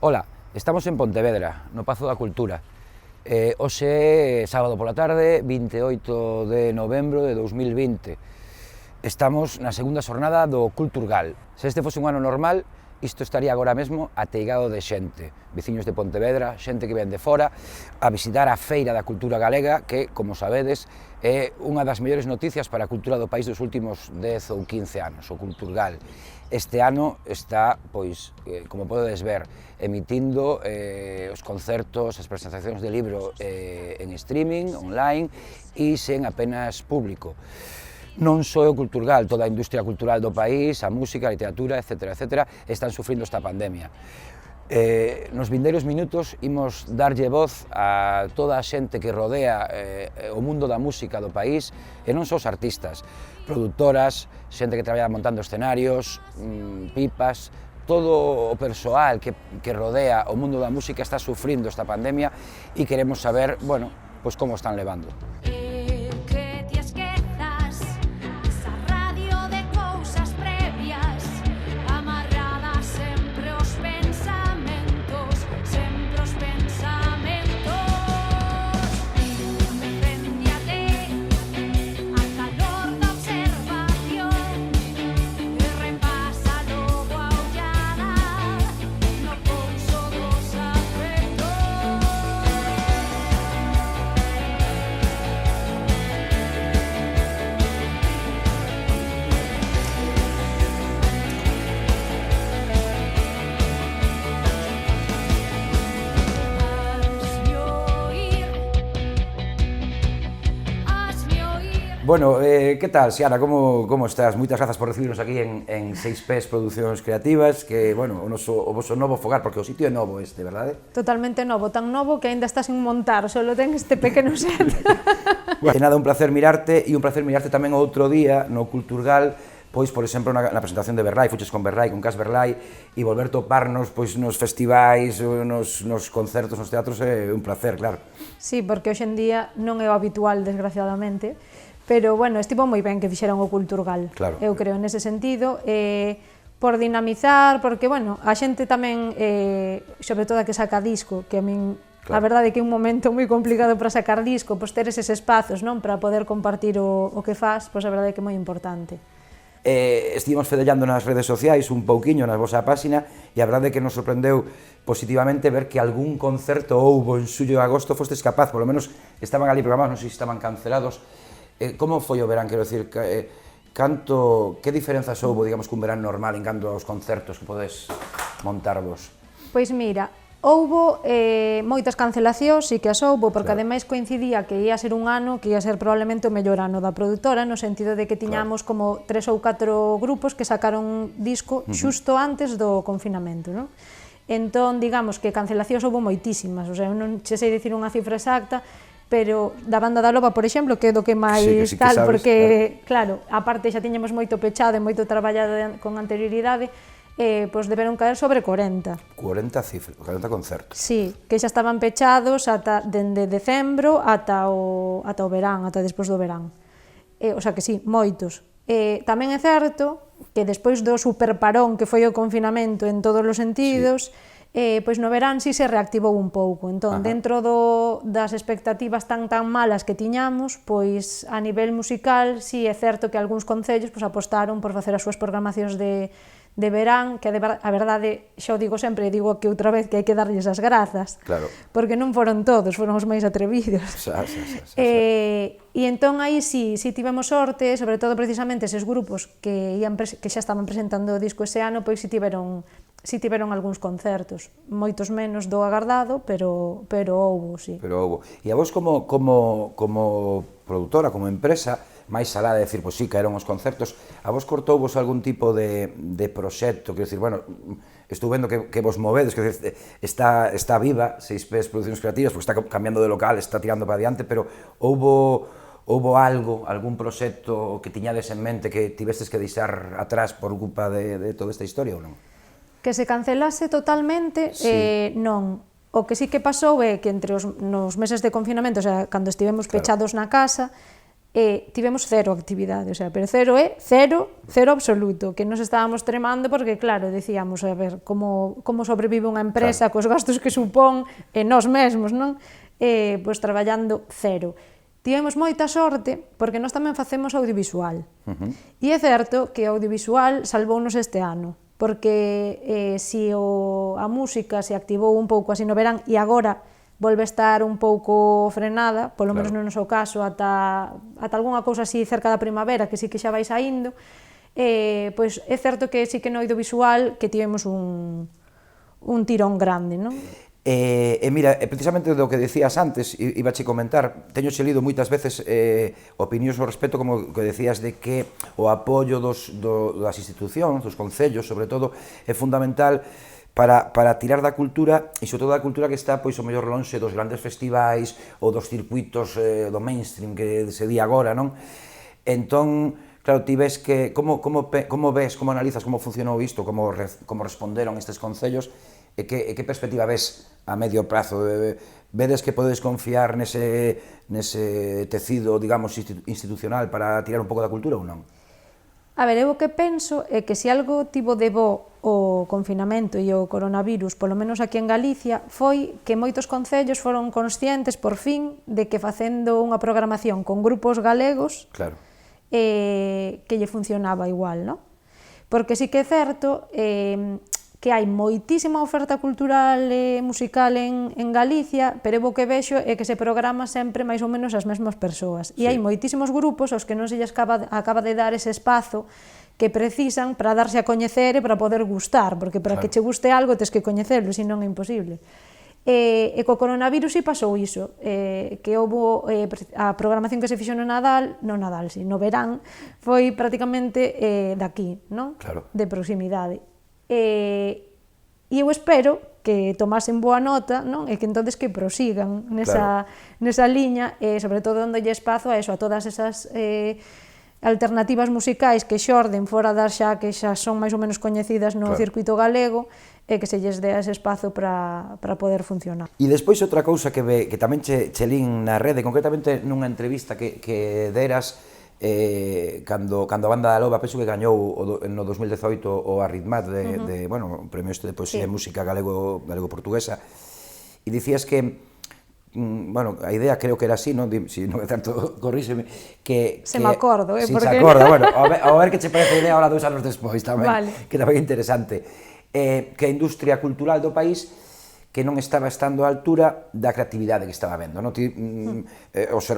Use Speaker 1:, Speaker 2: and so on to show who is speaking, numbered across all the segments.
Speaker 1: Ola, estamos en Pontevedra, no Pazo da Cultura. Hoxe é sábado pola tarde, 28 de novembro de 2020. Estamos na segunda xornada do Culturgal. Se este fose un ano normal, isto estaría agora mesmo ateigado de xente, veciños de Pontevedra, xente que ven de fora, a visitar a Feira da Cultura Galega, que, como sabedes, é unha das mellores noticias para a cultura do país dos últimos 10 ou 15 anos, o Culturgal. Este ano está, pois, como podedes ver, emitindo os concertos, as presentacións de libro en streaming, online, e sen apenas público. Non só o Culturgal, toda a industria cultural do país, a música, a literatura, etc., están sufrindo esta pandemia. Nos vindeiros minutos imos darlle voz a toda a xente que rodea o mundo da música do país, e non só os artistas, produtoras, xente que traballa montando escenarios, pipas, todo o persoal que rodea o mundo da música está sufrindo esta pandemia e queremos saber, bueno, pois como están levando. Bueno, que tal, Xiana, como estás? Moitas grazas por recibirnos aquí en 6Ps Producións Creativas, que, bueno, o voso novo fogar, porque o sitio é novo este, verdade?
Speaker 2: Totalmente novo, tan novo que aínda está sin montar, só ten este pequeno set.
Speaker 1: Bueno, e nada, un placer mirarte, e un placer mirarte tamén outro día no Culturgal, pois, por exemplo, na presentación de Berrai, fuches con Berrai, con Cas Berrai, e volver toparnos, pois, nos festivais, nos concertos, nos teatros, é un placer, claro.
Speaker 2: Sí, porque hoxe en día non é o habitual, desgraciadamente, pero, bueno, estivo moi ben que fixeran o Culturgal,
Speaker 1: claro.
Speaker 2: Eu creo, nese sentido, por dinamizar, porque, bueno, a xente tamén, sobre todo a que saca disco, que a min, claro, a verdade é que é un momento moi complicado para sacar disco, pois ter eses espazos, non, para poder compartir o que faz, pois a verdade é que é moi importante.
Speaker 1: Estivemos fedellando nas redes sociais un pouquiño na vosa páxina, e a verdade é que nos sorprendeu positivamente ver que algún concerto houbo en xullo e agosto fostes capaz, polo menos estaban ali programados, non sei se estaban cancelados. Como foi o verán, quero dicir, que diferenzas houbo, digamos, cun verán normal en canto aos concertos que podes montarvos?
Speaker 2: Pois mira, houbo moitas cancelacións, sí que as houbo, porque
Speaker 1: claro,
Speaker 2: ademais coincidía que ia ser un ano que ia ser probablemente o mellor ano da produtora, no sentido de que tiñamos como 3 ou 4 grupos que sacaron disco xusto antes do confinamento, non? Entón, digamos que cancelacións houbo moitísimas, o sea, non che sei dicir unha cifra exacta, pero da Banda da Loba, por exemplo, que é do que máis
Speaker 1: sí,
Speaker 2: tal,
Speaker 1: sabes,
Speaker 2: porque, claro, aparte xa tiñamos moito pechado e moito traballado con anterioridade, pois deberon caer sobre 40.
Speaker 1: 40 cifras, 40 concertos.
Speaker 2: Sí, que xa estaban pechados ata dende decembro ata o verán, ata despois do verán. O sea que sí, moitos. Tamén é certo que despois do superparón que foi o confinamento en todos os sentidos, pois no verán si se reactivou un pouco. Entón, dentro das expectativas tan malas que tiñamos, pois a nivel musical si é certo que algúns concellos pois apostaron por facer as súas programacións de verán, que a verdade, xa o digo sempre, digo que outra vez que hai que darlles as grazas,
Speaker 1: claro,
Speaker 2: porque non foron todos, foron os máis atrevidos. E entón aí si tivemos sorte, sobre todo precisamente eses grupos que xa estaban presentando o disco ese ano, pois si tiveron algúns concertos, moitos menos do agardado, pero houbo, sí.
Speaker 1: Pero houbo. E a vos como produtora, como empresa, máis alá de decir, pois sí, caeron os concertos, a vos cortouvos algún tipo de proxecto, quero dicir, bueno, estou vendo que vos movedes, que está viva 6Ps Producións Creativas, porque está cambiando de local, está tirando para adiante, pero houbo algún proxecto que tiñades en mente que tivestes que deixar atrás por culpa de toda esta historia ou non?
Speaker 2: Que se cancelase totalmente, non. O que sí que pasou é que entre nos meses de confinamento, o sea, cando estivemos pechados na casa, tivemos cero actividade, o sea, pero cero é cero, cero absoluto, que nos estábamos tremando porque, claro, decíamos, a ver, como sobrevive unha empresa cos gastos que supón e nós mesmos, non? Pois traballando cero. Tivemos moita sorte porque nós tamén facemos audiovisual. E é certo que o audiovisual salvounos este ano, porque si a música se activou un pouco así no verán e agora volve a estar un pouco frenada, polo menos no noso caso, ata algunha cousa así cerca da primavera, que sí que xa vai saindo, pois é certo que sí que no audiovisual que tivemos un tirón grande, non?
Speaker 1: Mira, precisamente do que decías antes, iba a comentar, teño lido moitas veces opinións ao respecto, como que decías de que o apoio das institucións, dos concellos, sobre todo, é fundamental para tirar da cultura, e sobre todo da cultura que está pois o mellor lonxe dos grandes festivais ou dos circuitos do mainstream que se di agora, non? Entón, claro, ti ves que, como ves, como analizas como funcionou isto, como responderon estes concellos, e que perspectiva ves a medio prazo? Vedes que podedes confiar nese tecido, digamos, institucional para tirar un pouco da cultura ou non?
Speaker 2: A ver, eu o que penso é que se algo tivo de bo o confinamento e o coronavirus, polo menos aquí en Galicia, foi que moitos concellos foron conscientes, por fin, de que facendo unha programación con grupos galegos que lle funcionaba igual, non? Porque sí que é certo que hai moitísima oferta cultural e musical en Galicia, pero o que vexo é que se programa sempre máis ou menos as mesmas persoas. E hai moitísimos grupos aos que non se lles acaba de dar ese espazo que precisan para darse a coñecer e para poder gustar, porque para que che guste algo tes que coñecerlo, senón é imposible. E co coronavirus si pasou iso, que houve a programación que se fixo no verán, foi prácticamente daqui, non? De proximidade. E eu espero que tomasen boa nota, non? E que entonces que prosigan nesa liña, e sobre todo donde lle espazo a eso, a todas esas alternativas musicais que xorden fora das xa que xa son máis ou menos coñecidas no circuito galego, e que se lles dea ese espazo para poder funcionar. E
Speaker 1: despois outra cousa que tamén che lín na rede, concretamente nunha entrevista que deras cando a banda da Loba, penso que gañou no 2018 o Arritmat o premio este de poesía e música galego-portuguesa, e dicías que a idea creo que era así, non? Si non é tanto, corríxeme, que...
Speaker 2: Se me acordo,
Speaker 1: Si se acorda, bueno, a ver que che parece a idea ahora 2 anos despois tamén, que tamén é interesante, que a industria cultural do país que non estaba estando á altura da creatividade que estaba vendo, non? Ti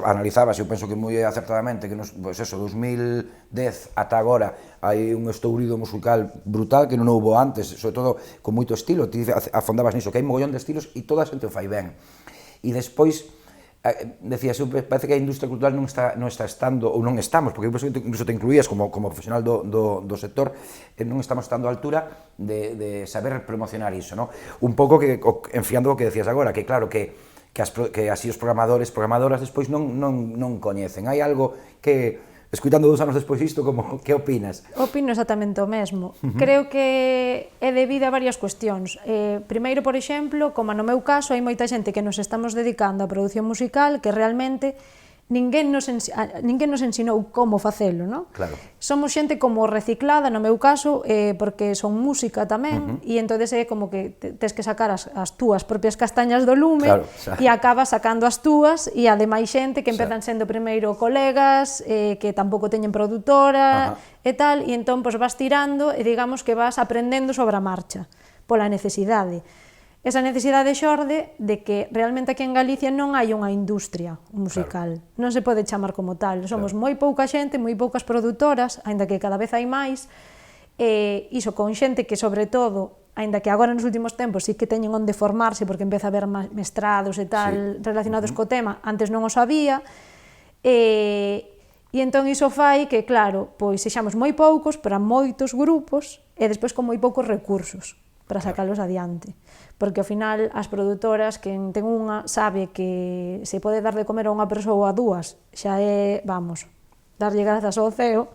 Speaker 1: analizabas, eu penso que moi acertadamente, que pois eso, 2010 ata agora hai un estourido musical brutal que non houbo antes, sobre todo con moito estilo, ti afondabas niso, que hai mogollón de estilos e toda a xente o fai ben. E despois, decías, parece que a industria cultural non está estando, ou non estamos, porque eu penso que incluso te incluías como profesional do sector, non estamos estando á altura de saber promocionar iso, non? Un pouco enfiando o que decías agora, que claro, que así os programadoras despois non coñecen. Hai algo que, escuitando 2 anos despois isto, que opinas?
Speaker 2: Opino exactamente o mesmo. Creo que é debido a varias cuestións. Primeiro, por exemplo, como no meu caso, hai moita xente que nos estamos dedicando á produción musical que realmente ninguén nos ensinou como facelo, non?
Speaker 1: Claro.
Speaker 2: Somos xente como reciclada, no meu caso, porque son música tamén, e entonces é como que tes que sacar as túas propias castañas do lume, e acabas sacando as túas, e ademais xente que empezan sendo primeiro colegas, que tampouco teñen produtora, e tal, e entón vas tirando, e digamos que vas aprendendo sobre a marcha, pola necesidade. Esa necesidade xorde de que realmente aquí en Galicia non hai unha industria musical, non se pode chamar como tal, somos moi pouca xente, moi poucas produtoras, aínda que cada vez hai máis, iso con xente que sobre todo, aínda que agora nos últimos tempos sí que teñen onde formarse porque empeza a haber mestrados e tal relacionados co tema, antes non os había, e entón iso fai que, claro, pois sexamos moi poucos para moitos grupos e despois con moi poucos recursos para sacalos adiante, porque ao final as produtoras, quen ten unha, sabe que se pode dar de comer a unha persoa ou a 2, xa é, vamos, darlle grazas ao ceo.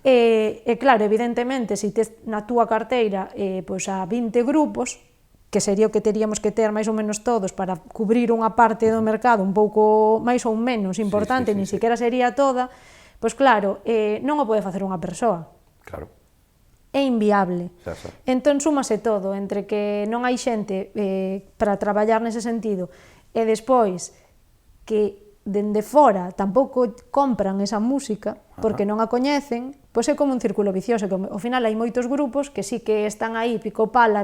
Speaker 2: E claro, evidentemente, se tes na túa carteira pois a 20 grupos, que sería o que teríamos que ter máis ou menos todos para cubrir unha parte do mercado un pouco máis ou menos importante, nin siquiera sería toda, pois claro, non o pode facer unha persoa.
Speaker 1: Claro.
Speaker 2: É inviable. Entón, súmase todo, entre que non hai xente para traballar nese sentido, e despois que dende fora tampouco compran esa música, porque non a coñecen, pois é como un círculo vicioso, que ao final hai moitos grupos que sí que están aí pico pala,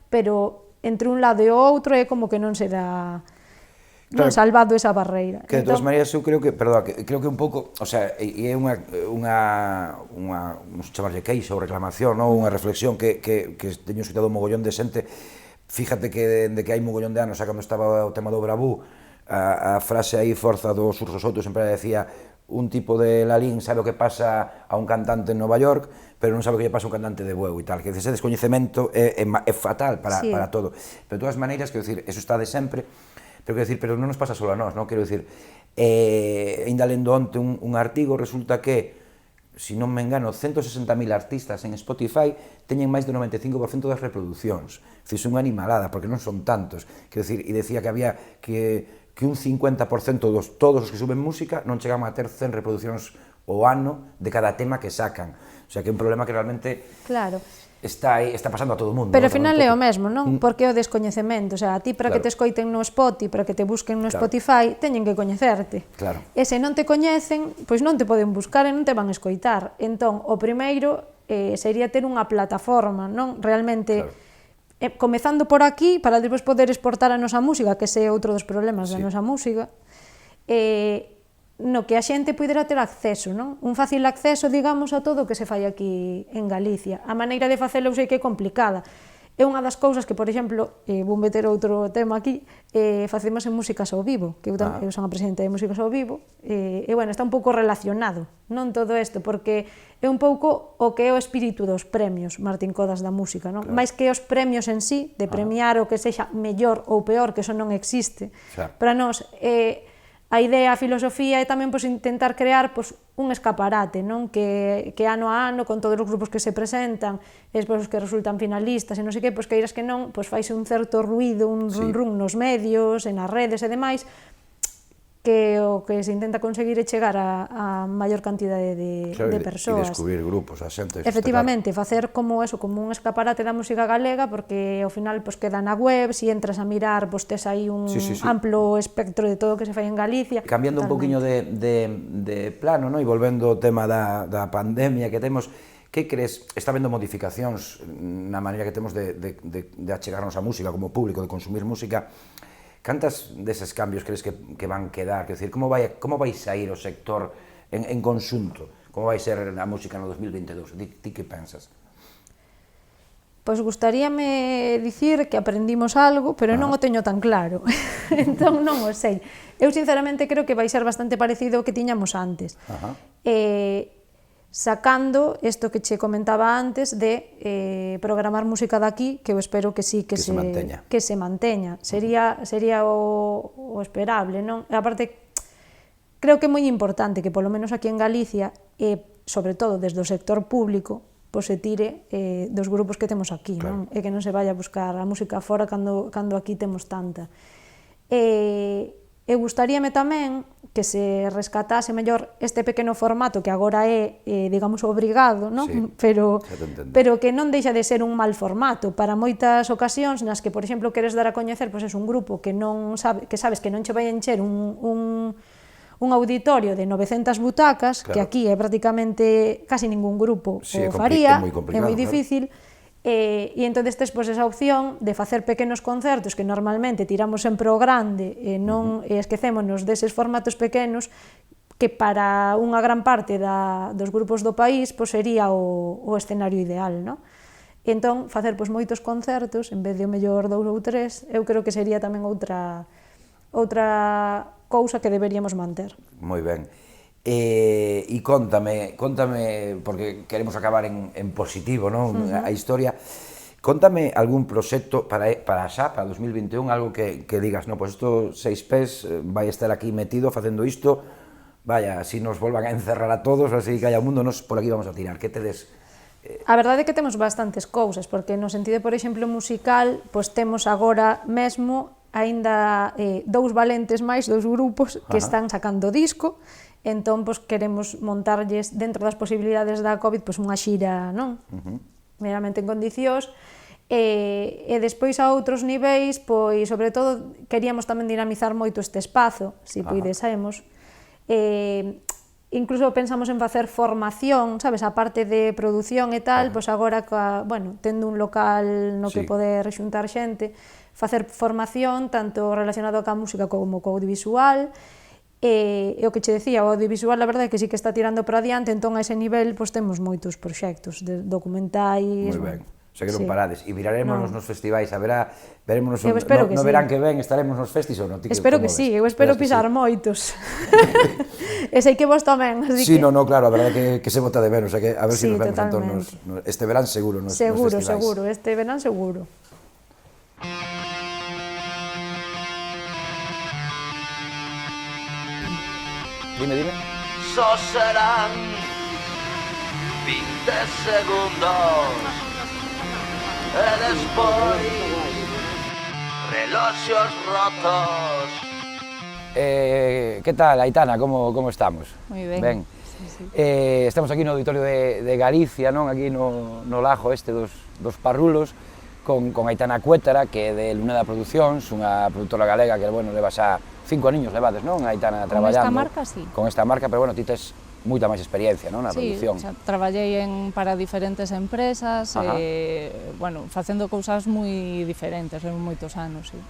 Speaker 2: pero entre un lado e o outro é como que non se dá... non salvado esa barreira.
Speaker 1: Que de todas maneiras eu creo que, creo que un pouco, o sea, é unha non sei chamarlle queixa ou reclamación, non? Unha reflexión que teño escutado un mogollón de xente. Fíjate que dende que hai mogollón de anos, xa cando estaba o tema do Bravú, a frase aí forza do Xurxo Souto sempre decía un tipo de Lalín sabe o que pasa a un cantante en Nova York, pero non sabe o que lle pasa a un cantante de Bueu e tal, que ese descoñecemento é fatal para todo. Pero de todas maneiras, quero dicir, eso está de sempre. Pero non nos pasa só a nós, non? Quero dicir, ainda lendo onte un artigo, resulta que, se non me engano, 160.000 artistas en Spotify teñen máis do 95% das reproduccións. É unha animalada, porque non son tantos. Quero dicir, e decía que había que un 50% todos os que suben música non chegan a ter 100 reproduccións ao ano de cada tema que sacan. O sea, que é un problema que realmente...
Speaker 2: Claro.
Speaker 1: Está pasando a todo o mundo.
Speaker 2: Pero ao final é o mesmo, non? Porque é o descoñecemento, o sea, a ti para que te escoiten no Spotify, para que te busquen no Spotify, teñen que coñecerte.
Speaker 1: Claro.
Speaker 2: E se non te coñecen, pois non te poden buscar e non te van a escoitar. Entón, o primeiro sería ter unha plataforma, non? Realmente, comezando por aquí, para despois poder exportar a nosa música, que ese é outro dos problemas da nosa música, no que a xente pudera ter acceso, non? Un fácil acceso, digamos, a todo o que se fai aquí en Galicia. A maneira de facelo sei que é complicada. É unha das cousas que, por exemplo, vou meter outro tema aquí, facemos en Músicas ao Vivo, que eu son a presidenta de Músicas ao Vivo, e, bueno, está un pouco relacionado, non todo isto, porque é un pouco o que é o espírito dos premios, Martín Codas, da música, non? Máis que os premios en sí, de premiar o que sexa mellor ou peor, que eso non existe, para nós, a idea, a filosofía é tamén intentar crear un escaparate, non? Que ano a ano, con todos os grupos que se presentan, e despois os que resultan finalistas, e non sei que, que iras que non, faise un certo ruído, un run nos medios, nas redes e demais, que o que se intenta conseguir é chegar a maior cantidade de persoas.
Speaker 1: E descubrir grupos, a xente.
Speaker 2: Efectivamente, facer como un escaparate da música galega, porque ao final queda na web, se entras a mirar, tes aí un amplo espectro de todo o que se fai en Galicia.
Speaker 1: Cambiando un poquinho de plano, e volvendo ao tema da pandemia que temos, que crees, está habendo modificacións na maneira que temos de achegarnos a música como público, de consumir música? Cantas deses cambios crees que van quedar? Quer dizer, como vai sair o sector en conxunto? Como vai ser a música no 2022? Ti que pensas?
Speaker 2: Pois gustaríame dicir que aprendimos algo, pero non o teño tan claro. Entón non o sei. Eu sinceramente creo que vai ser bastante parecido ao que tiñamos antes. Sacando isto que che comentaba antes de programar música daqui, que eu espero que sí, que se manteña. Sería o esperable, non? E aparte, creo que é moi importante que polo menos aquí en Galicia, e sobre todo desde o sector público, se tire dos grupos que temos aquí, non? E que non se vaya a buscar a música fora cando aquí temos tanta. E gustaríame tamén que se rescatase mellor este pequeno formato que agora é, digamos, obrigado, non? Pero que non deixa de ser un mal formato para moitas ocasións nas que, por exemplo, queres dar a coñecer é un grupo que sabes que non che vai encher un auditorio de 900 butacas, que aquí é prácticamente casi ningún grupo o faría, é moi difícil. E entón tes esa opción de facer pequenos concertos que normalmente tiramos sempre o grande e esquecémonos deses formatos pequenos que para unha gran parte dos grupos do país sería o escenario ideal, non? E entón facer moitos concertos en vez de o mellor 2 ou 3, eu creo que sería tamén outra cousa que deberíamos manter.
Speaker 1: Moi ben. E contame, porque queremos acabar en positivo, non? A historia. Contame algún proxecto para xa, para 2021, algo que digas, non, pois isto 6 pés vai estar aquí metido facendo isto, vaya, así nos volvan a encerrar a todos, así que haya o mundo, nos por aquí vamos a tirar. Que tedes
Speaker 2: A verdade é que temos bastantes cousas, porque no sentido, por exemplo, musical, pois temos agora mesmo aínda dous valentes máis, dous grupos que están sacando disco, entón pois queremos montarlles dentro das posibilidades da COVID pois unha xira, non? Meramente en condicións, e despois a outros niveis, pois sobre todo queríamos tamén dinamizar moito este espazo, se puidesemos. Incluso pensamos en facer formación, sabes, a parte de produción e tal, pois agora, bueno, tendo un local no que poder xuntar xente, facer formación tanto relacionado ca música como co audiovisual, e o que che decía, o audiovisual, a verdade é que sí que está tirando para adiante, entón a ese nivel pois temos moitos proxectos de documentais.
Speaker 1: Moi ben. O sea que non parades, e miraremos nos festivais, verémonos no
Speaker 2: sí.
Speaker 1: verán que ven, estaremos nos festis ou non?
Speaker 2: Espero que sí, eu espero pisar moitos. E sei que vos tamén, así
Speaker 1: que... Sí,
Speaker 2: no,
Speaker 1: claro, a verdade que se bota de menos, que a ver se nos vemos entón este verán seguro nos festivais.
Speaker 2: Seguro, este verán seguro.
Speaker 1: Dime.
Speaker 3: Só serán 20 segundos. E despois reloxos rotos.
Speaker 1: Que tal, Aitana, como estamos?
Speaker 4: Moi ben.
Speaker 1: Sí. Estamos aquí no auditorio de Galicia, non? Aquí no lago este dos Parrulos, con Aitana Cuétara, que é de Luneda Producións, unha produtora galega que, bueno, leva xa 5 aniños levades, non? Aitana traballando.
Speaker 4: Con esta marca, sí.
Speaker 1: Con esta marca, pero, bueno, ti tes moita máis experiencia, non, na produción.
Speaker 4: Sí, traballei para diferentes empresas, bueno, facendo cousas moi diferentes, en moitos anos, sí.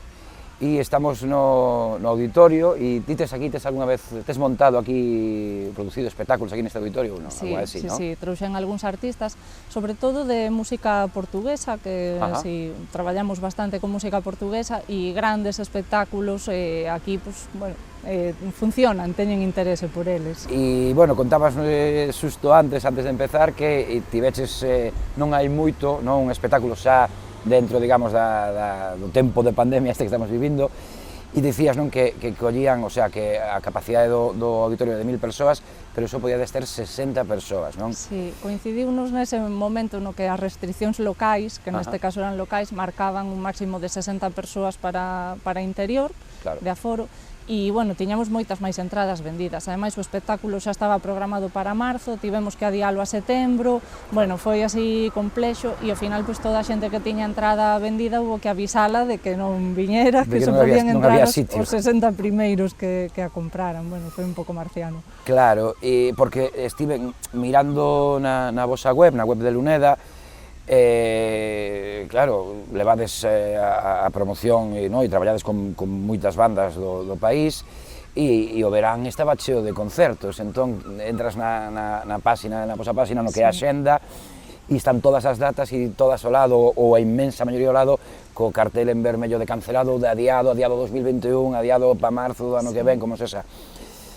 Speaker 1: E estamos no auditorio, e ti tes algunha vez, tes montado aquí, producido espectáculos aquí neste auditorio, non?
Speaker 4: Sí, trouxen algúns artistas, sobre todo de música portuguesa, que si traballamos bastante con música portuguesa, e grandes espectáculos, aquí, pues, bueno, funcionan, teñen interese por eles.
Speaker 1: E, bueno, contabas xusto antes de empezar, que tiveches non hai moito, non, un espectáculo xa dentro, digamos, do tempo de pandemia este que estamos vivindo, e dicías, non, que collían, o sea, que a capacidade do auditorio de 1000 persoas, pero iso podía ter 60 persoas, non?
Speaker 4: Sí, coincidiunos nese momento no que as restriccións locais, que neste caso eran locais, marcaban un máximo de 60 persoas para interior, de aforo, e, bueno, tiñamos moitas máis entradas vendidas. Ademais, o espectáculo xa estaba programado para marzo, tivemos que adialo a setembro, bueno, foi así complexo, e ao final, pois, toda a xente que tiña entrada vendida hubo que avisala de que non viñera, que só podían entrar os 60 primeiros que a compraran. Bueno, foi un pouco marciano.
Speaker 1: Claro, porque estive mirando na vosa web, na web de Luneda, claro, levades a promoción e traballades con moitas bandas do país, e o verán estaba cheo de concertos, entón entras na vosa página no que é a xenda, e están todas as datas e todas ao lado, ou a inmensa maioría ao lado, co cartel en vermello de cancelado, de adiado 2021, adiado para marzo do ano que ven, como se esa.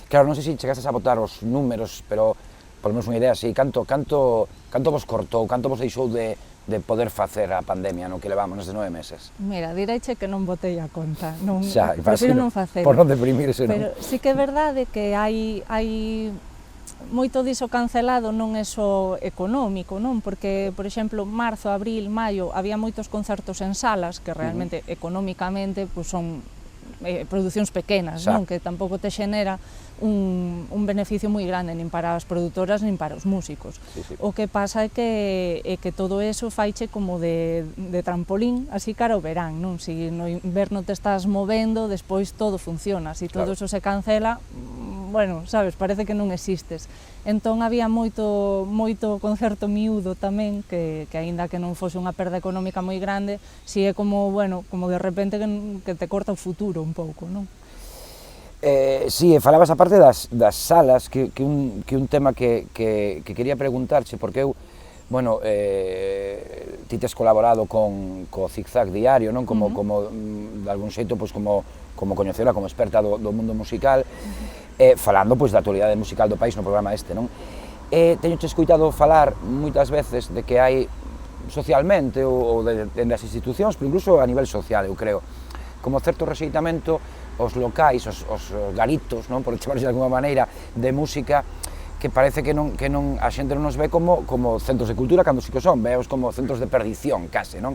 Speaker 1: Claro, non sei se chegastes a botar os números, pero por menos unha idea así, canto vos cortou, canto vos deixou de poder facer a pandemia no que levamos nestes 9 meses?
Speaker 4: Mira, direiche que non botei a conta,
Speaker 1: prefiro
Speaker 4: non facer.
Speaker 1: Por non deprimirse, non?
Speaker 4: Pero sí que é verdade que hai moito diso cancelado, non é só económico, non? Porque, por exemplo, marzo, abril, maio, había moitos concertos en salas que realmente económicamente pues, son producións pequenas, non? Que tampouco te xenera un beneficio moi grande nin para as produtoras nin para os músicos. O que pasa é que todo eso faiche como de trampolín así cara ao verán, non? Si no inverno te estás movendo, despois todo funciona, si todo eso se cancela, bueno, sabes, parece que non existes. Entón había moito concerto miúdo tamén, que aínda que non fose unha perda económica moi grande, si é como, bueno, como de repente que te corta o futuro un pouco, non?
Speaker 1: Si, falabas a parte das salas, que un tema que quería preguntarche, porque eu, bueno, ti tes colaborado co Zigzag Diario, non? Como de algún xeito, pois, como coñecela, como experta do mundo musical, falando, pois, da actualidade musical do país no programa este, non? Teñoche escoitado falar moitas veces de que hai socialmente, ou dende as institucións, pero incluso a nivel social, eu creo, como certo rexeitamento os locais, os garitos, non, por chamarse de alguma maneira, de música, que parece que a xente non nos ve como centros de cultura, cando sí que son, veos como centros de perdición, case, non?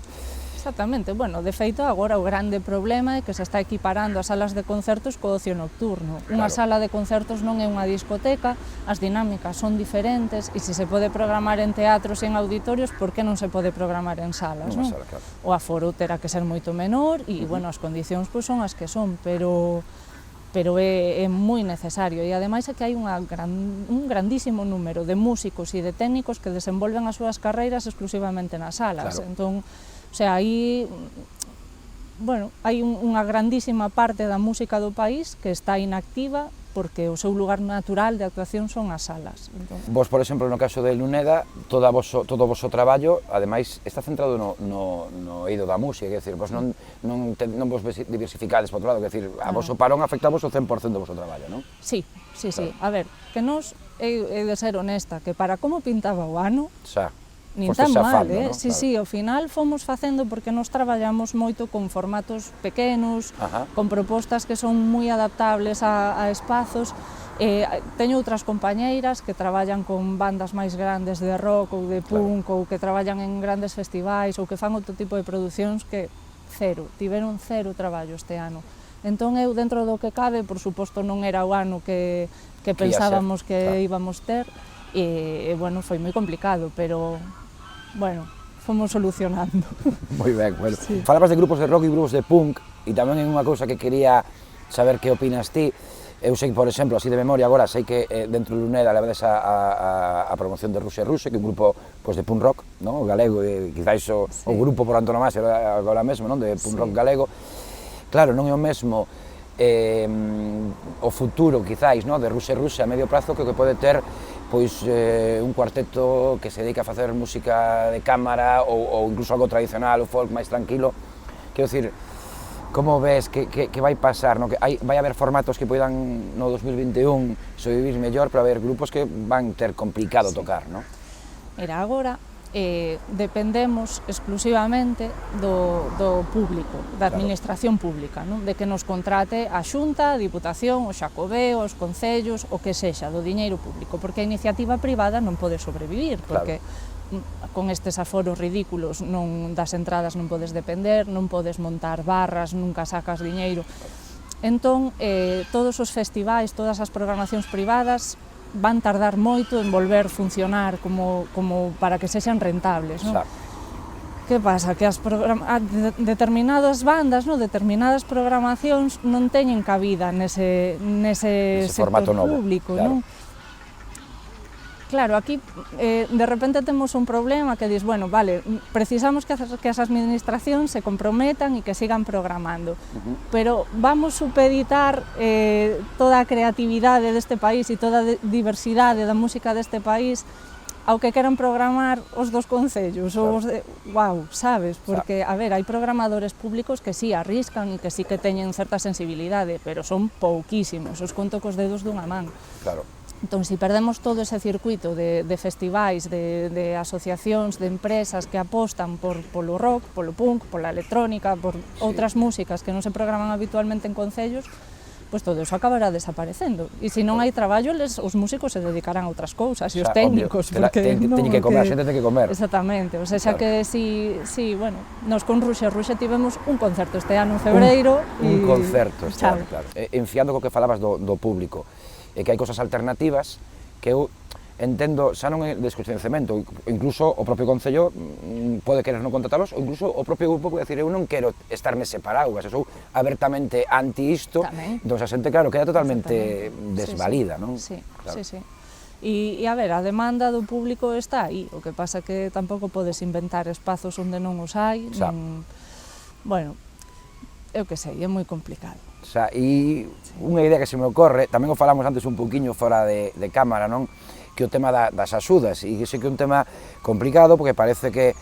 Speaker 4: Exactamente, bueno, de feito agora o grande problema é que se está equiparando as salas de concertos co ocio nocturno. Unha sala de concertos non é unha discoteca, as dinámicas son diferentes e se se pode programar en teatros e en auditorios, por que non se pode programar en salas, non? O aforo terá que ser moito menor e, bueno, as condicións pois son as que son, pero é moi necesario e ademais é que hai un grandísimo número de músicos e de técnicos que desenvolven as súas carreiras exclusivamente nas salas, entón, o sea, aí, bueno, hai unha grandísima parte da música do país que está inactiva porque o seu lugar natural de actuación son as salas. Entón...
Speaker 1: Vos, por exemplo, no caso de Luneda, todo o voso traballo, ademais, está centrado no eido da música, quer dizer, vos non vos diversificades, por outro lado, quer dizer, a voso parón afectavos o 100% do voso traballo, non?
Speaker 4: Sí. A ver, que nos, he de ser honesta, que para como pintaba o ano, nin tan mal,
Speaker 1: ¿no?
Speaker 4: Sí, ao final fomos facendo porque nos traballamos moito con formatos pequenos, con propostas que son moi adaptables a espazos. Teño outras compañeiras que traballan con bandas máis grandes de rock ou de punk ou que traballan en grandes festivais ou que fan outro tipo de producións que tiveron cero traballo este ano. Entón eu, dentro do que cabe, por suposto non era o ano que pensábamos que íbamos ter e, bueno, foi moi complicado, pero... Bueno, fomos solucionando.
Speaker 1: Moi ben, bueno. Falabas de grupos de rock e grupos de punk, e tamén é unha cousa que quería saber que opinas ti. Eu sei, por exemplo, así de memoria agora, sei que dentro de Luneda levades a promoción de Ruxe, que é un grupo de punk rock, non? O galego, e quizáis o grupo por antonomasia agora mesmo, non? De punk rock galego. Claro, non é o mesmo o futuro, quizáis, de Ruxe a medio prazo que pode ter pois un cuarteto que se dedica a facer música de cámara ou incluso algo tradicional, o folk máis tranquilo. Quero dicir, como ves que vai pasar, que vai haber formatos que poidan no 2021 sobrevivir mellor, pero haber grupos que van ter complicado tocar, non?
Speaker 4: Mira, agora dependemos exclusivamente do público, da administración pública, non? De que nos contrate a Xunta, a Diputación, o Xacobeo, os concellos, o que sexa, do diñeiro público, porque a iniciativa privada non pode sobrevivir, porque con estes aforos ridículos das entradas non podes depender, non podes montar barras, nunca sacas diñeiro. Entón, todos os festivais, todas as programacións privadas van tardar moito en volver funcionar como para que sexan rentables, non? Que pasa? Que determinadas bandas, determinadas programacións non teñen cabida nese sector público, non? Claro, aquí de repente temos un problema que dis, bueno, vale, precisamos que as administracións se comprometan e que sigan programando, pero vamos supeditar toda a creatividade deste país e toda a diversidade da música deste país ao que queran programar os dos concellos, ou os de... Wow, sabes? Porque, a ver, hai programadores públicos que sí arriscan e que sí que teñen certa sensibilidade, pero son pouquísimos, os conto cos dedos dunha man.
Speaker 1: Claro.
Speaker 4: Entón, se perdemos todo ese circuito de festivais, de asociacións, de empresas que apostan polo rock, polo punk, pola electrónica, por outras músicas que non se programan habitualmente en concellos, pois todo eso acabará desaparecendo. E se non hai traballo, os músicos se dedicarán a outras cousas, e os técnicos, porque
Speaker 1: teñen que comer, a xente ten que comer.
Speaker 4: Exactamente, o sea, que si, bueno, nos con Ruxe tivemos un concerto este ano en febreiro.
Speaker 1: Un concerto este ano, claro. Enfiando co que falabas do público, que hai cosas alternativas que eu entendo, xa non é descoñecemento, incluso o propio Concello pode querer non contratalos, ou incluso o propio grupo pode decir, eu non quero estarme separado, eu sou abertamente anti isto, entón a xente, claro, queda totalmente desvalida, non?
Speaker 4: Sí. E a ver, a demanda do público está aí, o que pasa que tampouco podes inventar espazos onde non os hai, bueno, eu que sei, é moi complicado.
Speaker 1: E unha idea que se me ocorre, tamén o falamos antes un poquinho fora de cámara, non? Que o tema das axudas, e que sei que é un tema complicado, porque parece que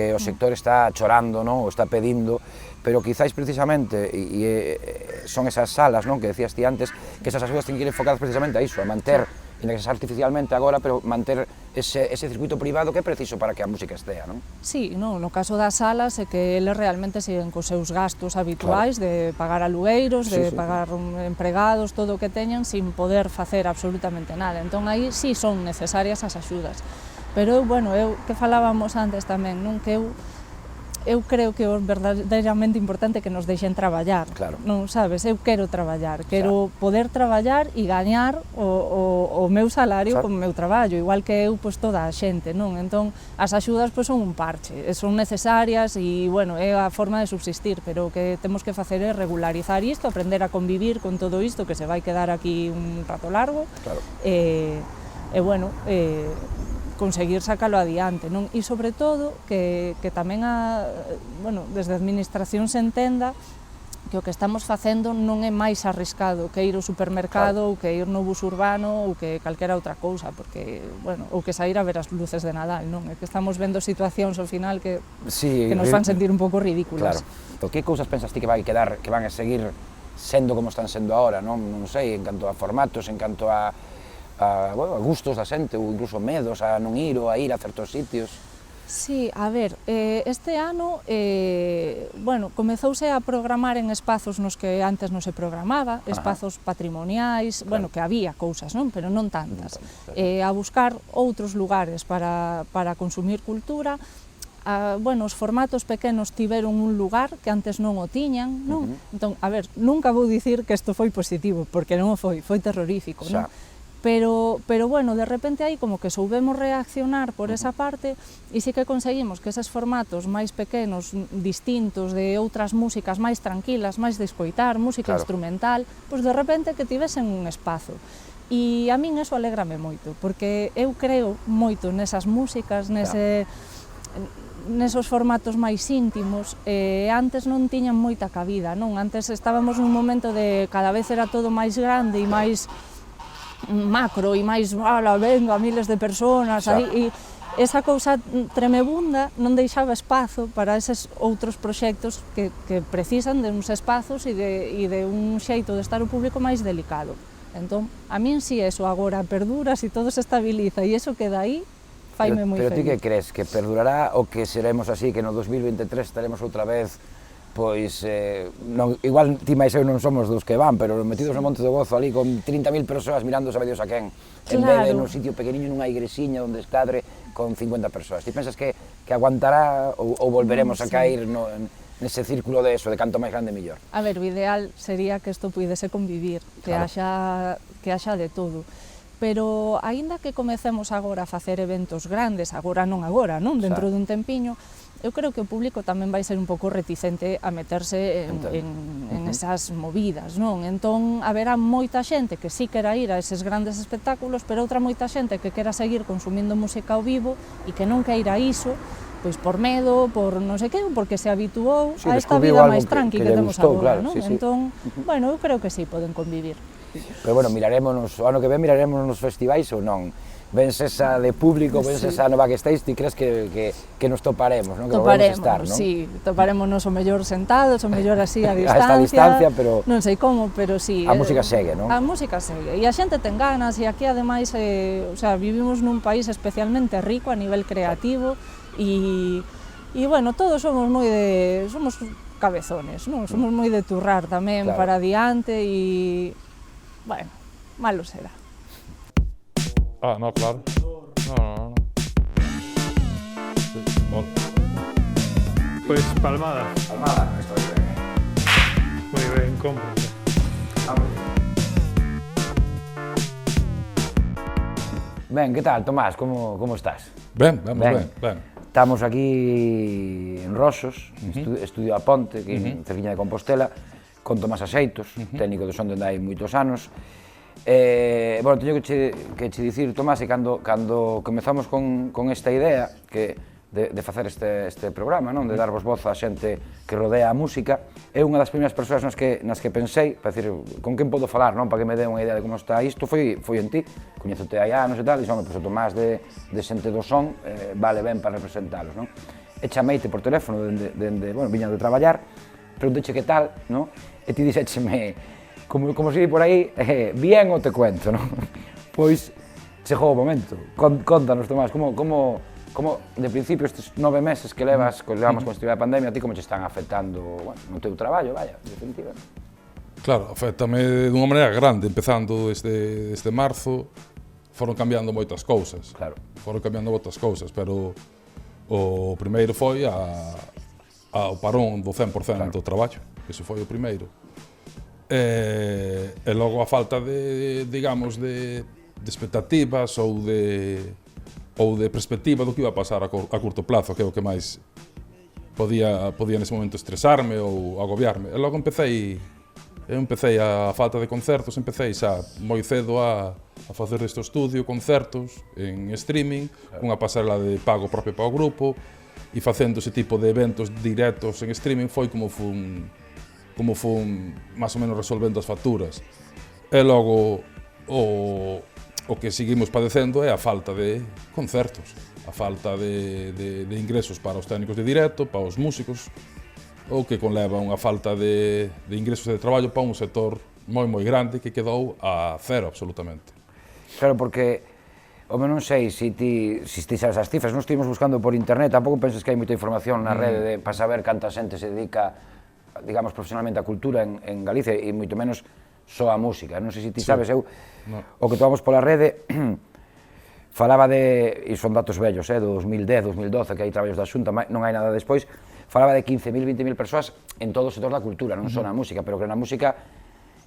Speaker 1: o sector está chorando, non? O está pedindo, pero quizáis precisamente, e son esas salas, non? Que decías ti antes, que esas axudas ten que ir enfocadas precisamente a iso, a manter que sea artificialmente agora, pero manter ese circuito privado que é preciso para que a música estea, non?
Speaker 4: Sí, no caso das salas é que eles realmente siguen cos seus gastos habituais de pagar alugueiros, de pagar empregados, todo o que teñan, sin poder facer absolutamente nada. Entón, aí sí son necesarias as axudas. Pero, bueno, que falábamos antes tamén, non? Que eu creo que é verdadeiramente importante que nos deixen traballar, non sabes? Eu quero traballar, quero poder traballar e gañar o meu salario con o meu traballo, igual que eu, pois, toda a xente, non? Entón, as axudas, pois, son un parche, son necesarias e, bueno, é a forma de subsistir, pero o que temos que facer é regularizar isto, aprender a convivir con todo isto, que se vai quedar aquí un rato largo, e, bueno, conseguir sacalo adiante, non? E sobre todo que tamén desde a administración se entenda que o que estamos facendo non é máis arriscado que ir ao supermercado ou que ir no bus urbano ou que calquera outra cousa, porque, bueno, ou que sair a ver as luces de Nadal, non? É que estamos vendo situacións ao final que nos fan sentir un pouco ridículas.
Speaker 1: Claro. Que cousas pensas ti que vai quedar, que van a seguir sendo como están sendo ahora, non? Non sei, en canto a formatos, en canto a gustos da xente ou incluso medos a non ir ou a ir a certos sitios.
Speaker 4: Sí, a ver, este ano, comezouse a programar en espazos nos que antes non se programaba, espazos patrimoniais, bueno, que había cousas, non? Pero non tantas. A buscar outros lugares para consumir cultura. Os formatos pequenos tiveron un lugar que antes non o tiñan, non? Entón, a ver, nunca vou dicir que isto foi positivo, porque non o foi terrorífico, non? Pero, bueno, de repente aí como que soubemos reaccionar por esa parte e sí que conseguimos que eses formatos máis pequenos, distintos, de outras músicas máis tranquilas, máis de escoitar, música instrumental, pois de repente que tivesen un espazo. E a min eso alégrame moito, porque eu creo moito nesas músicas, nesos formatos máis íntimos, antes non tiñan moita cabida, non? Antes estábamos nun momento de cada vez era todo máis grande e máis macro e máis, venga, miles de personas, e esa cousa tremebunda non deixaba espazo para eses outros proxectos que precisan de uns espazos e de un xeito de estar o público máis delicado. Entón, a min si eso agora perdura, si todo se estabiliza e eso queda aí, faime moi feliz.
Speaker 1: Pero ti que crees, que perdurará ou que seremos así, que no 2023 estaremos outra vez pois, igual ti máis eu non somos dos que van, pero metidos no Monte do Gozo ali con 30.000 persoas mirando sabe Dios a quen, en vez de nun sitio pequeniño nunha igresiña onde escadre con 50 persoas. Ti pensas que aguantará ou volveremos a caer nese círculo de eso, de canto máis grande mellor?
Speaker 4: A ver, o ideal sería que isto puidese convivir, que haxa de todo. Pero, aínda que comecemos agora a facer eventos grandes, agora, non, dentro dun tempiño, eu creo que o público tamén vai ser un pouco reticente a meterse en esas movidas, non? Entón, haberá moita xente que sí quera ir a eses grandes espectáculos, pero outra moita xente que quera seguir consumindo música ao vivo e que non queira iso, pois por medo, por non sei que, porque se habituou a esta vida máis tranqui que temos agora, non? Entón, bueno, eu creo que sí, poden convivir.
Speaker 1: Pero, bueno, o ano que ven miraremos nos festivais ou non? Vens esa de público, vens esa no backstage, ti crees que nos toparemos, non? Que volvemos a estar, non?
Speaker 4: Sí, toparémonos o mellor sentados, o mellor así a distancia.
Speaker 1: A esta distancia, pero...
Speaker 4: Non sei como, pero sí.
Speaker 1: A música segue, non?
Speaker 4: A música segue, e a xente ten ganas, e aquí ademais, vivimos nun país especialmente rico a nivel creativo, e bueno, todos somos somos cabezones, non? Somos moi de turrar tamén para adiante, e, bueno, malo será.
Speaker 5: No, claro. No. Sí, bueno. Pues palmadas.
Speaker 1: Palmadas, esto es bien.
Speaker 5: Muy bien, cómprate.
Speaker 1: Ben, que tal, Tomás? Como estás?
Speaker 5: Ben.
Speaker 1: Estamos aquí en Roxos, estudio a Ponte, aquí en Cerviña de Compostela, con Tomás Aseitos, técnico de son de hai moitos anos. Bueno, teño que che dicir, Tomás, que cando comezamos con esta idea de facer este programa, non? De darvos voz á xente que rodea a música, é unha das primeiras persoas nas que pensei, para dicir, con quen podo falar, non? Para que me dé unha idea de como está isto, foi en ti, coñezote hai anos e tal, e pois o Tomás de xente do son vale ben para representalos, non? E chameite por teléfono, bueno, viña de traballar, pregunteche que tal, non? E ti dixécheme, como se di por aí, bien o te cuento, non? Pois, chegou o momento. Contanos, Tomás, como de principio estes 9 meses que levamos con esta pandemia, a ti como te están afectando, bueno, no teu traballo, vaya, definitivamente?
Speaker 6: Claro, afectame dunha maneira grande, empezando este marzo, foron cambiando moitas cousas.
Speaker 1: Claro.
Speaker 6: Foron cambiando moitas cousas, pero o primeiro foi ao parón do 100% do traballo. Ese foi o primeiro. E logo a falta de, digamos, de expectativas ou de perspectiva do que iba a pasar a curto plazo, que é o que máis podía nese momento estresarme ou agobiarme. E logo empecé a falta de concertos, empecé xa moi cedo a facer este estudio, concertos en streaming, unha pasarela de pago propio para o grupo, e facendo ese tipo de eventos directos en streaming foi como fun máis ou menos resolvendo as facturas. E logo o que seguimos padecendo é a falta de concertos, a falta de ingresos para os técnicos de directo, para os músicos, o que conleva unha falta de ingresos de traballo para un sector moi grande que quedou a cero absolutamente.
Speaker 1: Claro, porque, home, non sei se ti sabes as cifras, non estivemos buscando por internet, tampouco penses que hai moita información na rede para saber canta xente se dedica, digamos, profesionalmente á cultura en Galicia e moito menos só a música. Non sei se ti sabes, o que tomamos pola rede falaba de, e son datos vellos, do 2010, 2012, que hai traballos da Xunta, non hai nada despois, falaba de 15.000, 20.000 persoas en todo o sector da cultura, non só na música, pero que na música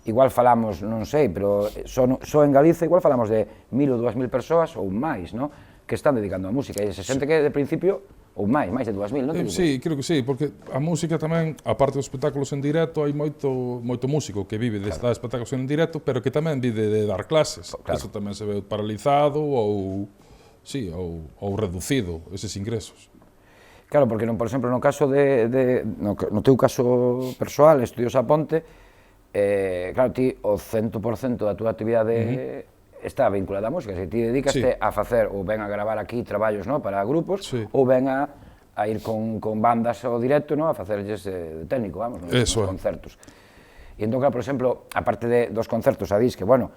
Speaker 1: igual falamos, non sei, pero só en Galicia igual falamos de 1.000 ou 2.000 persoas ou máis, no? Que están dedicando á música, e se xente que de principio, ou máis de 2.000, non?
Speaker 6: Sí, creo que sí, porque a música tamén, aparte dos espectáculos en directo, hai moito músico que vive de dar espectáculos en directo, pero que tamén vive de dar clases. Claro. Eso tamén se ve paralizado ou reducido, eses ingresos.
Speaker 1: Claro, porque, por exemplo, no caso no teu caso persoal, Estudios A Ponte, claro, ti o 100% da túa actividade está vinculada á música, se ti dedicaste a facer ou ben a gravar aquí traballos para grupos, ou ben a ir con bandas ao directo, a facerlles de técnico, vamos, nos concertos. E entón, claro, por exemplo, aparte dos concertos, a dis que, bueno,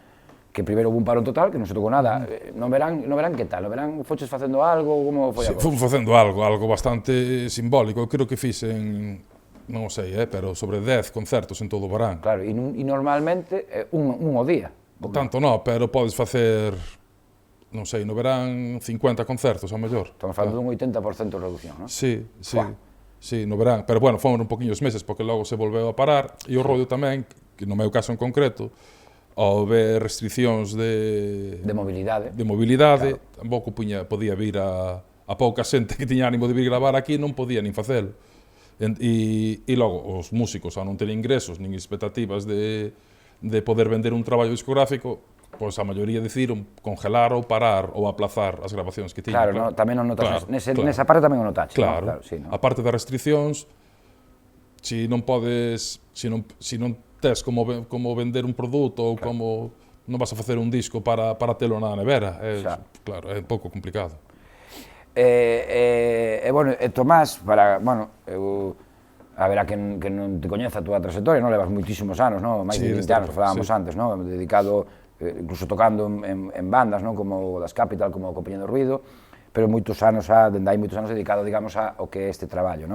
Speaker 1: que primeiro hubo un parón total, que non se tocou nada, no verán que tal? No verán foches facendo algo, como foi a cosa?
Speaker 6: Fomos facendo algo bastante simbólico, eu creo que fixen, non sei, pero sobre 10 concertos en todo o verán.
Speaker 1: Claro, e normalmente un ao día.
Speaker 6: Tanto non, pero podes facer, non sei, no verán 50 concertos, ao mellor.
Speaker 1: Estamos falando dun 80% de reducción, non?
Speaker 6: Sí, no verán, pero bueno, foron un poquinho os meses, porque logo se volveu a parar, e o rollo tamén, que no meu caso en concreto, ao ver restriccións de mobilidade, tampouco podía vir a pouca xente que tiña ánimo de vir gravar aquí, non podía nin facelo. E logo, os músicos, ao non ter ingresos, nin expectativas de poder vender un traballo discográfico, pois a maioría decidiron congelar ou parar ou aplazar as grabacións que tiñan.
Speaker 1: Claro, tamén o notas, nesa parte tamén o notaxe.
Speaker 6: Claro, a parte das restriccións, se non tes como vender un produto ou como non vas a facer un disco para telo na nevera, claro, é un pouco complicado.
Speaker 1: Tomás, haberá que non te coñeza a túa trayectoria, levas moitísimos anos, máis de 20 anos, falábamos antes, dedicado, incluso tocando en bandas, como Das Capital, como Compañía do Ruido, pero moitos anos, dende hai moitos anos dedicado, digamos, ao que é este traballo.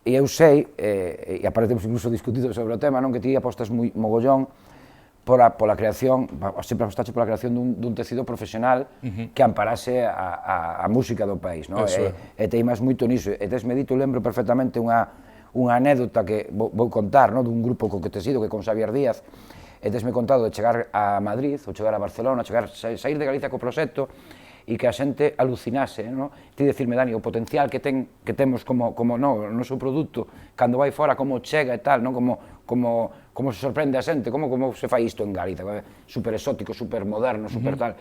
Speaker 1: E eu sei, e aparte temos incluso discutido sobre o tema, que ti apostas mogollón pola creación, sempre apostaste pola creación dun tecido profesional que amparase a música do país, e teimas moito niso, e tesme dito, lembro perfectamente unha anécdota que vou contar, dun grupo co que te sido, que con Xavier Díaz, e tesme contado de chegar a Madrid, ou chegar a Barcelona, sair de Galicia co proxecto, e que a xente alucinase, ti dicirme, Dani, o potencial que temos como o noso produto, cando vai fora, como chega e tal, como se sorprende a xente, como se fai isto en Galicia, super exótico, super moderno, super tal.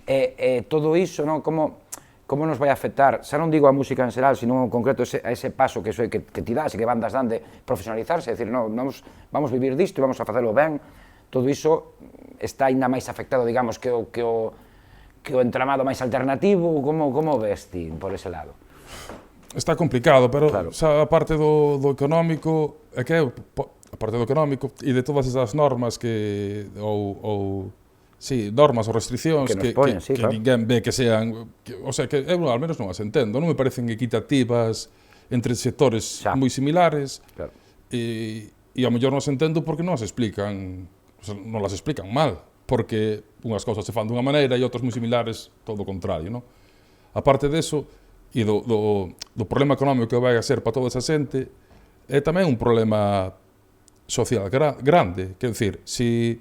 Speaker 1: E todo iso, como nos vai afectar, xa non digo a música en xeral, sino en concreto a ese paso que ti das e que bandas dan de profesionalizarse, é dicir, vamos vivir disto e vamos a facelo ben, todo iso está ainda máis afectado, digamos, que o entramado máis alternativo, como ves ti por ese lado?
Speaker 6: Está complicado, pero xa a parte do económico, a parte do económico e de todas esas normas que ou Sí, normas ou restriccións
Speaker 1: Que nos poñen, sí,
Speaker 6: que
Speaker 1: claro.
Speaker 6: ninguén ve que sean... o sea, que eu al menos non as entendo. Non me parecen equitativas entre sectores
Speaker 1: Xa.
Speaker 6: moi similares.
Speaker 1: Claro.
Speaker 6: E ao mellor non as entendo porque non as explican, o sea, non las explican mal, porque unhas cousas se fan dunha maneira e outras moi similares todo o contrario, non? A parte deso, e do problema económico que vai a ser para toda esa xente, é tamén un problema social grande, quer dicir, si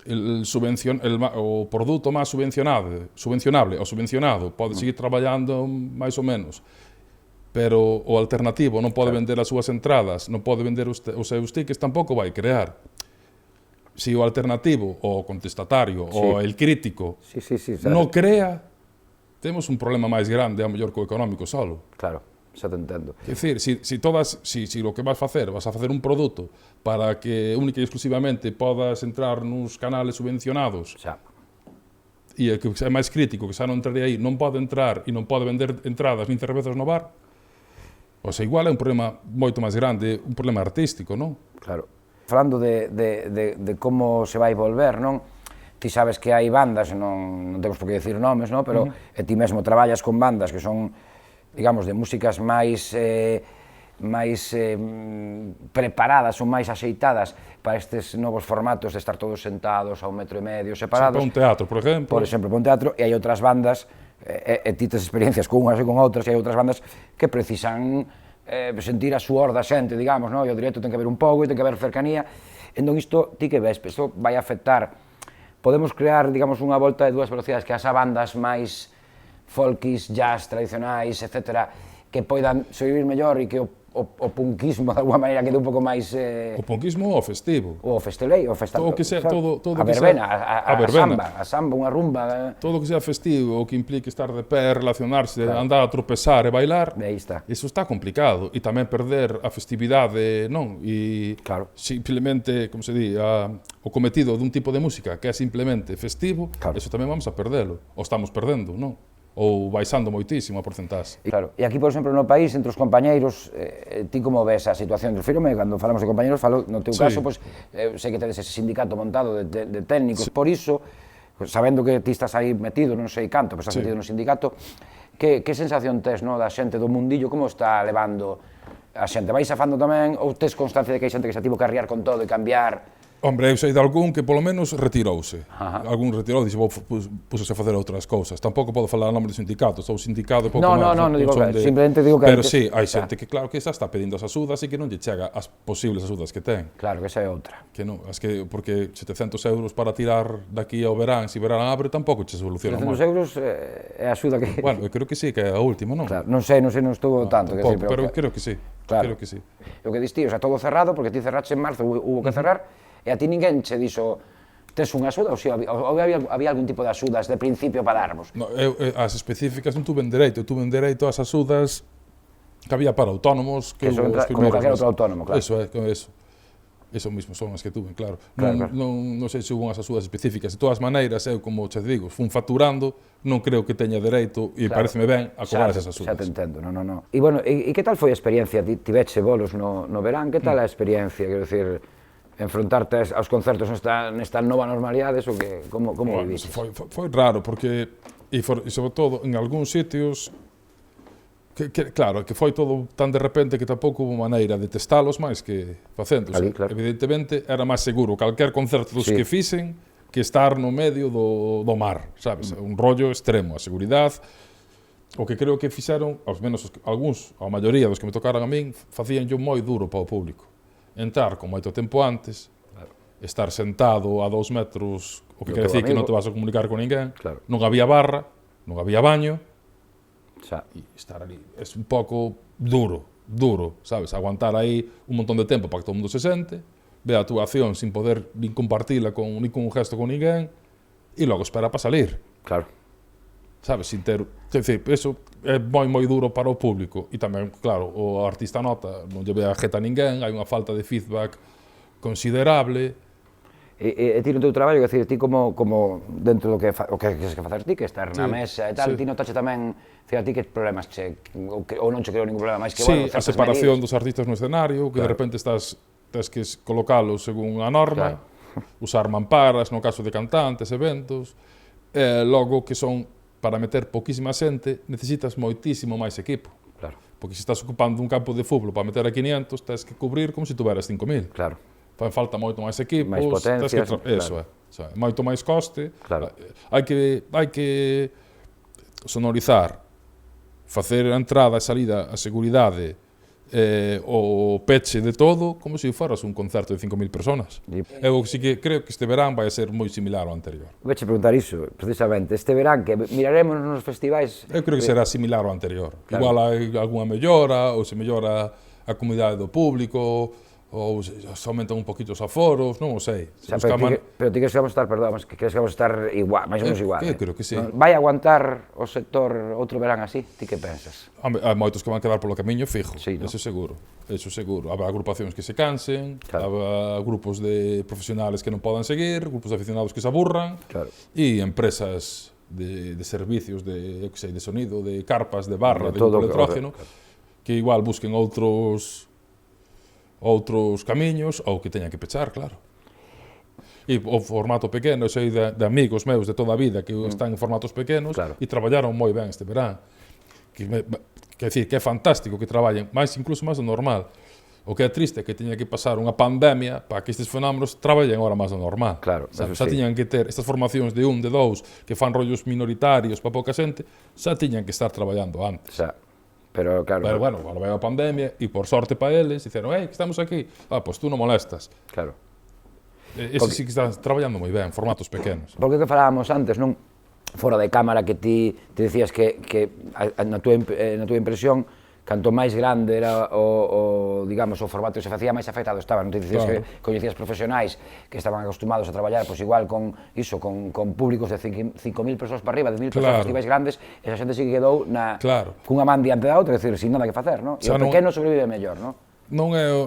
Speaker 6: o produto máis subvencionable ou subvencionado pode seguir traballando máis ou menos, pero o alternativo non pode vender as súas entradas, non pode vender os seus tickets, tampouco vai crear. Si o alternativo, o contestatario, o el crítico
Speaker 1: Sí,
Speaker 6: non crea, temos un problema máis grande, ao mellor, co económico solo.
Speaker 1: Claro, xa te entendo.
Speaker 6: Quer dicir, si o que vas a facer un produto para que única e exclusivamente podas entrar nos canales subvencionados
Speaker 1: Xa.
Speaker 6: e que é máis crítico, que xa non entraría aí, non pode entrar e non pode vender entradas nin cervezas no bar, o sea, igual é un problema moito máis grande, un problema artístico, non?
Speaker 1: Claro. Falando de como se vai volver, non? Ti sabes que hai bandas, non temos por que decir nomes, non? Pero ti mesmo traballas con bandas que son, digamos, de músicas máis preparadas ou máis axeitadas para estes novos formatos de estar todos sentados a 1,5 metro separados.
Speaker 6: Para un teatro, por exemplo.
Speaker 1: Por exemplo, para un teatro, e hai outras bandas, e ti tes experiencias con unhas e con outras, e hai outras bandas que precisan sentir a suor da xente, digamos, no? E o directo ten que haber un pouco, e ten que haber cercanía. Entón isto, ti que ves, isto vai afectar, podemos crear, digamos, unha volta de dúas velocidades, que as bandas máis folkis, jazz, tradicionais, etcétera, que poidan sobrevivir mellor e que o punkismo, de alguma maneira, quede un pouco máis...
Speaker 6: O punkismo ou o festivo.
Speaker 1: O festelei, o festival.
Speaker 6: Todo que sea, todo
Speaker 1: a
Speaker 6: que
Speaker 1: verbena,
Speaker 6: sea,
Speaker 1: a samba, unha rumba.
Speaker 6: Todo que sea festivo, o que implique estar de pé, relacionarse, andar a tropezar e bailar,
Speaker 1: Aí está.
Speaker 6: iso está complicado. E tamén perder a festividade, non? E
Speaker 1: Claro.
Speaker 6: simplemente, como se di, o cometido dun tipo de música que é simplemente festivo,
Speaker 1: Claro.
Speaker 6: iso tamén vamos a perdelo. O estamos perdendo, non? Ou baixando moitísimo a porcentaxe.
Speaker 1: Claro. E aquí, por exemplo, no país, entre os compañeiros, ti como ves a situación? Refírome, cando falamos de compañeiros, falo no teu
Speaker 6: Sí.
Speaker 1: caso, pois, sei que tedes ese sindicato montado de técnicos, por iso, sabendo que ti estás aí metido, non sei canto, pero estás
Speaker 6: Sí.
Speaker 1: metido no sindicato, que sensación tes, no, da xente do mundillo, como está levando a xente? Vais afando tamén, ou tes constancia de que hai xente que se tivo que arriar con todo e cambiar?
Speaker 6: Hombre, eu sei de algún que polo menos retirouse.
Speaker 1: Ajá.
Speaker 6: Algún retirou, dixo, pusose a facer outras cousas. Tampouco podo falar o nome do sindicato, estou sindicado e pouco
Speaker 1: No,
Speaker 6: máis.
Speaker 1: non digo
Speaker 6: son
Speaker 1: que, simplemente digo que...
Speaker 6: Pero sí, hai xente que claro que xa está pedindo as axudas e que non lle chega as posibles axudas que ten.
Speaker 1: Claro, que esa é outra.
Speaker 6: Que non, porque 700 euros para tirar daqui ao verán, se verán abre, tampouco che soluciona
Speaker 1: 300
Speaker 6: máis.
Speaker 1: euros é a axuda que...
Speaker 6: Bueno, eu creo que sí, que é a última, non?
Speaker 1: Claro, non sei, non estou tanto, que
Speaker 6: Tampouco,
Speaker 1: decir,
Speaker 6: pero creo que sí.
Speaker 1: Claro.
Speaker 6: Creo que sí.
Speaker 1: O que diste, o sea, todo cerrado, porque ti cerraste en marzo, hubo que cerrar, e a ti ninguén che dixo, tes unha axuda, ou si había algún tipo de axudas de principio para darvos?
Speaker 6: No, as específicas non tuven dereito, ás axudas que había para autónomos,
Speaker 1: Que eso entra como calquer outro autónomo, claro.
Speaker 6: Eso mismo son as que tuven, claro.
Speaker 1: Claro, claro.
Speaker 6: Non sei se hubo unhas axudas específicas. De todas maneiras, eu, como che digo, fun facturando, non creo que teña dereito, e
Speaker 1: Claro.
Speaker 6: pareceme ben, a cobrar esas
Speaker 1: Xa
Speaker 6: axudas.
Speaker 1: te entendo, no. E, bueno, e que tal foi a experiencia? Tiveche bolos no verán, que tal a experiencia? Quero dicir, enfrontarte aos concertos nesta nova normalidade, eso que, como
Speaker 6: Bueno,
Speaker 1: viviste?
Speaker 6: foi raro, porque, e sobre todo, en algúns sitios, claro, que foi todo tan de repente que tampouco hubo maneira de testalos máis que facendo.
Speaker 1: Ali, claro.
Speaker 6: Evidentemente, era máis seguro calquer concerto dos
Speaker 1: Sí.
Speaker 6: que fixen que estar no medio do mar, sabes? Un rollo extremo, a seguridade. O que creo que fixeron, aos menos algúns, a maioría dos que me tocaron a min, facíanllo moi duro para o público. Entrar con moito tempo antes, estar sentado a 2 metros, o que
Speaker 1: Do
Speaker 6: quere
Speaker 1: teu
Speaker 6: decir que non
Speaker 1: amigo.
Speaker 6: te vas a comunicar con ninguén,
Speaker 1: Claro.
Speaker 6: non había barra, non había baño,
Speaker 1: Xa.
Speaker 6: e estar ali é un pouco duro, sabes? Aguantar aí un montón de tempo para que todo o mundo se sente, ve a actuación sin poder nin compartila nin con un gesto con ninguén, e logo espera para salir,
Speaker 1: Claro.
Speaker 6: sabes? Sin ter... Quer dizer, eso é moi duro para o público, e tamén, claro, o artista nota, non lle ve a jeta a ninguén, hai unha falta de feedback considerable.
Speaker 1: E ti no teu traballo, quer dizer, ti como dentro do que queres que facer ti, que estar na
Speaker 6: Sí,
Speaker 1: mesa e tal,
Speaker 6: sí.
Speaker 1: ti notache tamén, a ti que problemas ou non che creo ningún problema máis que,
Speaker 6: Sí,
Speaker 1: bueno,
Speaker 6: a
Speaker 1: certas
Speaker 6: separación
Speaker 1: medidas.
Speaker 6: dos artistas no escenario, que de
Speaker 1: Claro.
Speaker 6: repente tens que colocalos según a norma, usar mamparas no caso de cantantes, eventos, logo que son, para meter poquísima xente, necesitas moitísimo máis equipo.
Speaker 1: Claro,
Speaker 6: Porque se estás ocupando un campo de fútbol para meter a 500, tens que cubrir como se tuveras 5.000.
Speaker 1: claro.
Speaker 6: Fan falta moito máis equipos,
Speaker 1: Máis potencias,
Speaker 6: tens que eso
Speaker 1: claro.
Speaker 6: é. O sea, moito máis coste.
Speaker 1: Claro.
Speaker 6: Hai que sonorizar, facer a entrada e salida, a seguridade, o peche de todo, como se foras un concerto de 5.000 personas. Eu sí que creo que este verán vai ser moi similar ao anterior.
Speaker 1: Vouche preguntar iso, precisamente, este verán que miraremos nos festivais...
Speaker 6: Eu creo que será similar ao anterior.
Speaker 1: Claro.
Speaker 6: Igual hai algunha mellora, ou se mellora a comunidade do público, ou se aumentan un poquito os aforos, non o sei.
Speaker 1: O sea, pero ti crees que vamos a estar, perdón, que crees que vamos a estar igual, máis ou menos igual?
Speaker 6: Eu creo que sí.
Speaker 1: Non? Vai aguantar o sector outro verán así? Ti que pensas?
Speaker 6: Hai moitos que van quedar polo camiño fijo,
Speaker 1: Sí, ¿no?
Speaker 6: eso seguro. Habrá agrupacións que se cansen,
Speaker 1: Claro.
Speaker 6: habrá grupos de profesionales que non podan seguir, grupos de aficionados que se aburran,
Speaker 1: Claro.
Speaker 6: e empresas de servicios, de sonido, de carpas, de barra,
Speaker 1: De
Speaker 6: de
Speaker 1: todo
Speaker 6: grupo electrógeno, que igual busquen outros camiños, ou que teñan que pechar, claro. E o formato pequeno, eu sei de amigos meus de toda a vida que están en formatos pequenos,
Speaker 1: Claro.
Speaker 6: e traballaron moi ben este verán. Quer decir, que é fantástico que traballen, incluso máis do normal. O que é triste é que teña que pasar unha pandemia para que estes fenómenos traballen agora máis do normal.
Speaker 1: Claro,
Speaker 6: Xa
Speaker 1: eso sí.
Speaker 6: tiñan que ter estas formacións de de dous, que fan rollos minoritarios para pouca xente, xa tiñan que estar traballando antes.
Speaker 1: O sea, pero claro...
Speaker 6: Pero bueno, agora vai a pandemia e por sorte para eles, dixeron, que estamos aquí, pois tú non molestas.
Speaker 1: Claro.
Speaker 6: Ese sí que están traballando moi ben, formatos pequenos.
Speaker 1: Porque o que falábamos antes, non? Fora de cámara que ti te decías que na túa impresión, canto máis grande era digamos, o formato que se facía, máis afectado estaba. Non te dicías
Speaker 6: Claro.
Speaker 1: que coñecías profesionais que estaban acostumados a traballar, pois igual con públicos de 5.000 persoas para arriba, de 1.000 persoas,
Speaker 6: Claro.
Speaker 1: festivais grandes, esa xente sí que quedou
Speaker 6: Claro.
Speaker 1: cunha man diante da outra, decir, sin nada que facer, non? E o
Speaker 6: Xa non-
Speaker 1: pequeno sobrevive mellor, non?
Speaker 6: Non é o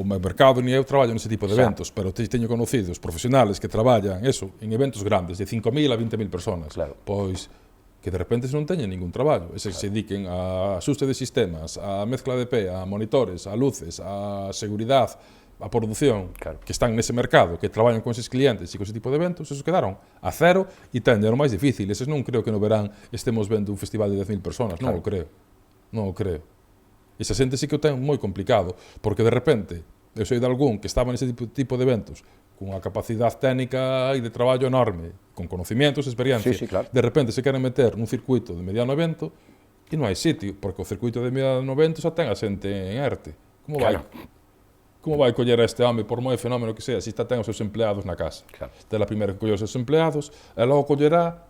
Speaker 6: meu mercado, ni eu traballo nese tipo de
Speaker 1: Xa.
Speaker 6: eventos, pero teño conocidos profesionales que traballan en eventos grandes, de 5.000 a 20.000 personas,
Speaker 1: Claro.
Speaker 6: pois que de repente non teñen ningún traballo, eses se dediquen a axuste de sistemas, a mezcla de P, a monitores, a luces, a seguridade, a produción,
Speaker 1: Claro.
Speaker 6: que están nese mercado, que traballan con eses clientes e con ese tipo de eventos, esos quedaron a cero e teñen o máis difícil. Eses non creo que no verán estemos vendo un festival de 10.000 personas, non o creo. Non o creo. Esa xente sí que o ten moi complicado, porque de repente, eu sei de algún que estaba nese tipo de eventos, cunha capacidade técnica e de traballo enorme, con conocimientos, experiencia,
Speaker 1: Sí, claro.
Speaker 6: de repente se queren meter nun circuito de mediano evento e non hai sitio, porque o circuito de mediano evento xa ten a xente en ERTE.
Speaker 1: Claro.
Speaker 6: Como vai coller a este home, por moi fenómeno que sea, se está ten os seus empleados na casa?
Speaker 1: Claro.
Speaker 6: Ten a primeira que coller os seus empleados, e logo collerá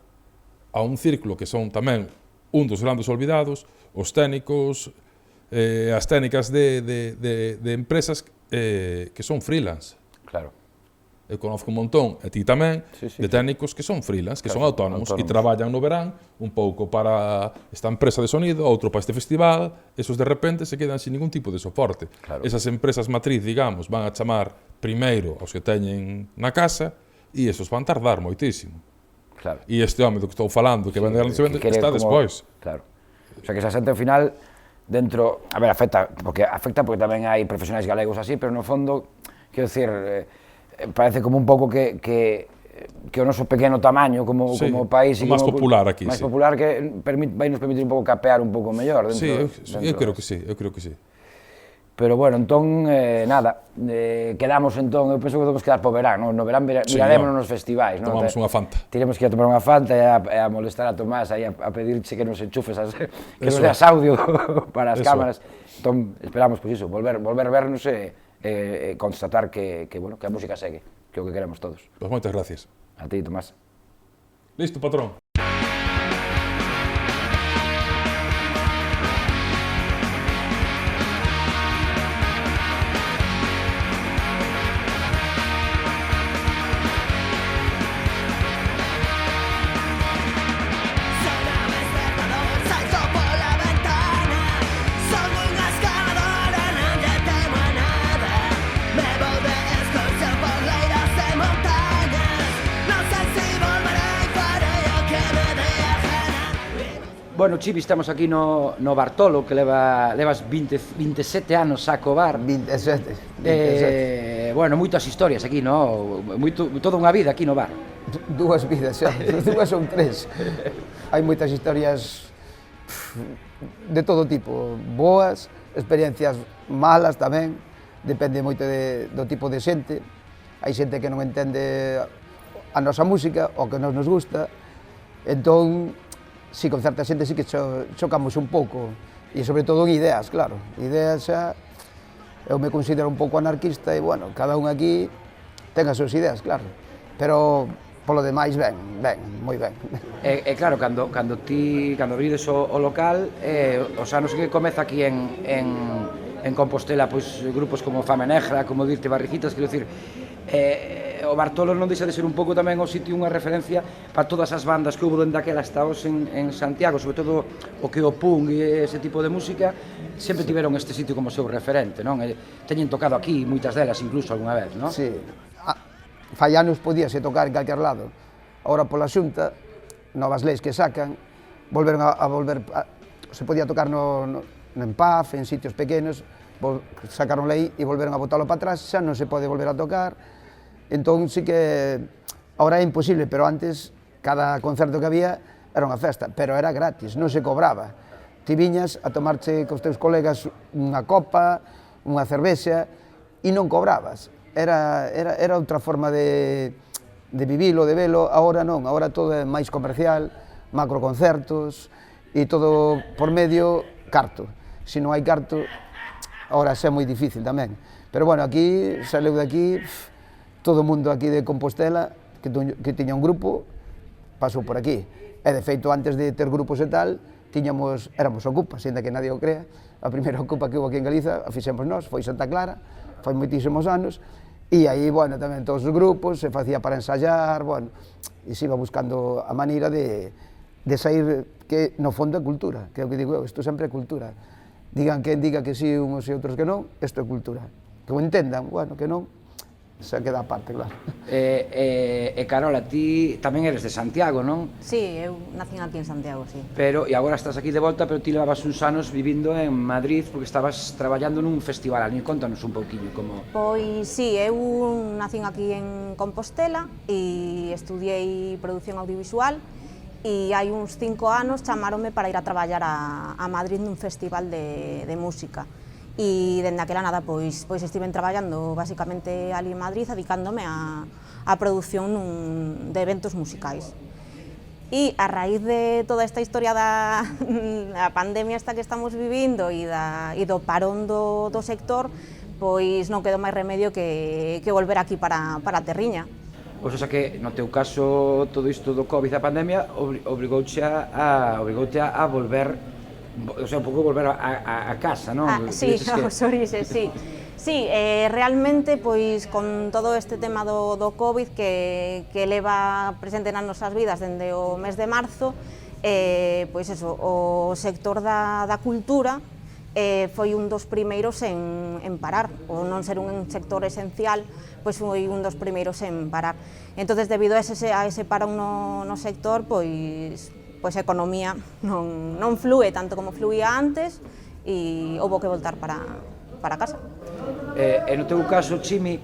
Speaker 6: a un círculo que son tamén un dos grandes olvidados, os técnicos, as técnicas de empresas que son freelance.
Speaker 1: Claro.
Speaker 6: Eu conozco un montón, e ti tamén,
Speaker 1: Sí, sí.
Speaker 6: de técnicos que son freelance, que
Speaker 1: Claro,
Speaker 6: son autónomos, e
Speaker 1: autónomos.
Speaker 6: traballan no verán un pouco para esta empresa de sonido, outro para este festival, esos de repente se quedan sin ningún tipo de soporte.
Speaker 1: Claro.
Speaker 6: Esas empresas matriz, digamos, van a chamar primeiro aos que teñen na casa, e esos van tardar moitísimo.
Speaker 1: Claro.
Speaker 6: E este home do que estou falando, que vende grandes eventos,
Speaker 1: quere
Speaker 6: está
Speaker 1: como-
Speaker 6: despois.
Speaker 1: Claro. O sea, que esa xente ao final dentro, a ver, afecta porque tamén hai profesionais galegos así, pero no fondo, quero dicir, parece como un pouco que o noso pequeno tamaño como
Speaker 6: Sí,
Speaker 1: país
Speaker 6: o máis popular aquí,
Speaker 1: máis
Speaker 6: sí.
Speaker 1: popular que vai nos permitir un pouco capear un pouco mellor dentro.
Speaker 6: Sí, eu
Speaker 1: dentro
Speaker 6: creo que sí, eu creo que sí.
Speaker 1: Pero bueno, entón, nada, quedamos entón, eu penso que podemos quedar po verán, no verán
Speaker 6: Sí,
Speaker 1: miraremos
Speaker 6: no.
Speaker 1: nos festivais, non?
Speaker 6: Tomamos unha Fanta.
Speaker 1: Tiremos que ir a tomar unha Fanta e a molestar a Tomás aí a pedirche que nos enchufes que nos
Speaker 6: Eso
Speaker 1: deas audio para as
Speaker 6: Eso
Speaker 1: cámaras. Entón, esperamos, pois iso, volver vernos e constatar que a música segue, que é o que queremos todos.
Speaker 6: Pois moitas gracias.
Speaker 1: A ti, Tomás.
Speaker 6: Listo, patrón.
Speaker 1: Bueno, Chivi, estamos aquí no Bartolo, que levas 27 anos a cobar.
Speaker 7: 27.
Speaker 1: Bueno, moitas historias aquí, no? Toda unha vida aquí no bar.
Speaker 7: Dúas vidas, xa, dúas ou tres. Hai moitas historias de todo tipo, boas, experiencias malas tamén, depende moito do tipo de xente. Hai xente que non entende a nosa música, o que non nos gusta, entón, si con certa xente sí que chocamos un pouco, e sobre todo en ideas, claro, ideas xa, eu me considero un pouco anarquista e, bueno, cada un aquí ten as súas ideas, claro, pero polo demais, ben, moi ben.
Speaker 1: E claro, cando abrides o local, os anos que comeza aquí en Compostela, pois grupos como Fame Negra, como Dirte Barricitas, quero dicir, o Bartolo non deixa de ser un pouco tamén o sitio unha referencia para todas as bandas que houve dende aquela hasta hoxe en Santiago, sobre todo o que o punk e ese tipo de música, sempre tiveron este sitio como seu referente, non? Teñen tocado aquí, moitas delas incluso algunha vez, non?
Speaker 7: Sí, fai anos podíase tocar en calquer lado, agora pola xunta, novas leis que sacan, se podía tocar no Empaf, en sitios pequenos, sacaron lei e volveron a botalo para atrás, xa non se pode volver a tocar, entón sí que ahora é imposible, pero antes cada concerto que había era unha festa, pero era gratis, non se cobraba. Ti viñas a tomarche cos teus colegas unha copa, unha cervexa e non cobrabas. Era outra forma de vivilo, de velo, agora non, agora todo é máis comercial, macroconcertos e todo por medio carto. Se non hai carto, agora xa é moi difícil tamén. Pero bueno, aquí, saleu de aquí, todo o mundo aquí de Compostela que tiña un grupo, pasou por aquí. E de feito, antes de ter grupos e tal, éramos ocupas, ainda que nadie o crea. A primeira ocupa que houve aquí en Galiza, a fixemos nós, foi Santa Clara, foi moitísimos anos, e aí, bueno, tamén todos os grupos, se facía para ensayar, bueno, e se iba buscando a maneira de sair, que no fondo é cultura, que é o que digo eu, isto sempre é cultura. Digan quen diga que sí, uns e outros que non, isto é cultura. Que o entendan, bueno, que non, se queda aparte, claro.
Speaker 1: Carola, ti tamén eres de Santiago, non?
Speaker 8: Sí, eu nacín aquí en Santiago, sí.
Speaker 1: E agora estás aquí de volta, pero ti levabas uns anos vivindo en Madrid porque estabas traballando nun festival. Ali, contanos un pouquiño como...
Speaker 8: Pois sí, eu nacín aquí en Compostela e estudiei produción audiovisual e hai uns 5 anos chamaronme para ir a traballar a Madrid nun festival de música. E dende aquela nada, pois estiven traballando basicamente ali en Madrid, dedicándome a produción de eventos musicais. E a raíz de toda esta historia da pandemia esta que estamos vivindo e do parón do sector, pois non quedou máis remedio que volver aquí para a terriña.
Speaker 1: O sea que, no teu caso, todo isto do COVID, a pandemia, obrigoute a volver, o sea, un pouco volver a casa, non?
Speaker 8: Sí, aos orixes, sí. Sí, realmente, pois, con todo este tema do COVID que leva presente nas nosas vidas dende o mes de marzo, pois eso, o sector da cultura foi un dos primeiros en parar, ou non ser un sector esencial, pois foi un dos primeiros en parar. Entonces, debido a ese parón no sector, pois a economía non flúe tanto como fluía antes e houbo que voltar para casa.
Speaker 1: E no teu caso, Chimi,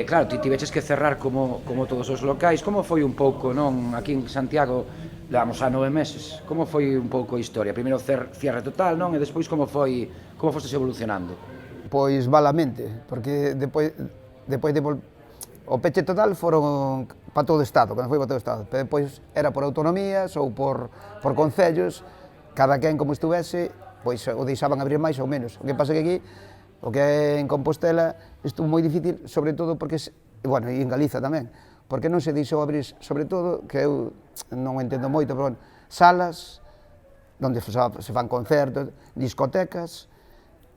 Speaker 1: claro, ti tiveches que cerrar como todos os locais. Como foi un pouco, non? Aquí en Santiago levamos a 9 meses. Como foi un pouco a historia? Primeiro cierre total, non? E despois como fostes evolucionando?
Speaker 7: Pois malamente, porque depois o peche total foron para todo o Estado, cando foi para todo o Estado, pero depois era por autonomías ou por concellos, cada quen como estuvese, pois o deixaban abrir máis ou menos. O que pasa que aquí, o que é en Compostela, estuvo moi difícil, sobre todo porque, bueno, e en Galiza tamén, porque non se deixou abrir, sobre todo, que eu non entendo moito, pero bueno, salas, onde se fan concertos, discotecas,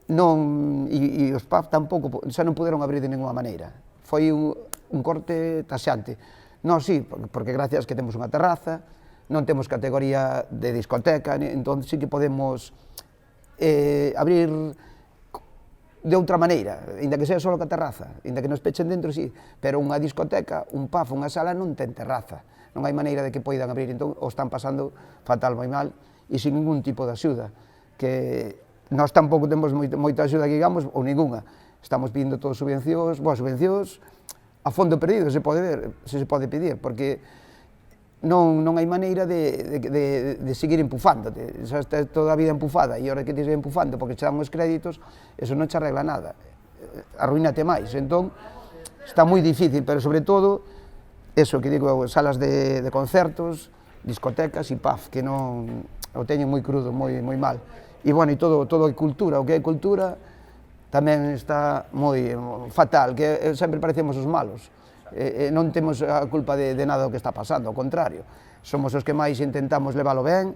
Speaker 7: e os pubs tampouco, xa non puderon abrir de ninguna maneira. Foi un corte taxante. Non, sí, porque gracias que temos unha terraza, non temos categoría de discoteca, entón sí que podemos abrir de outra maneira, ainda que sea só ca terraza, ainda que nos pechen dentro, sí, pero unha discoteca, un pub, unha sala non ten terraza, non hai maneira de que poidan abrir, entón o están pasando fatal, moi mal, e sin ningún tipo de axuda, que nós tampouco temos moita axuda, digamos, ou ninguna, estamos pedindo todas subvencións, boas subvencións, a fondo perdido, se pode ver, se pode pedir, porque non hai maneira de seguir empufándote. Xa está toda a vida empufada e ahora que te sigue empufando porque che dan os créditos, eso non che arregla nada, arruínate máis. Entón, está moi difícil, pero sobre todo, eso que digo, salas de concertos, discotecas e paf, que non o teñen moi crudo, moi mal. E, bueno, e todo é cultura, o que é cultura tamén está moi fatal, que sempre parecemos os malos. Non temos a culpa de nada do que está pasando, ao contrario, somos os que máis intentamos leválo ben,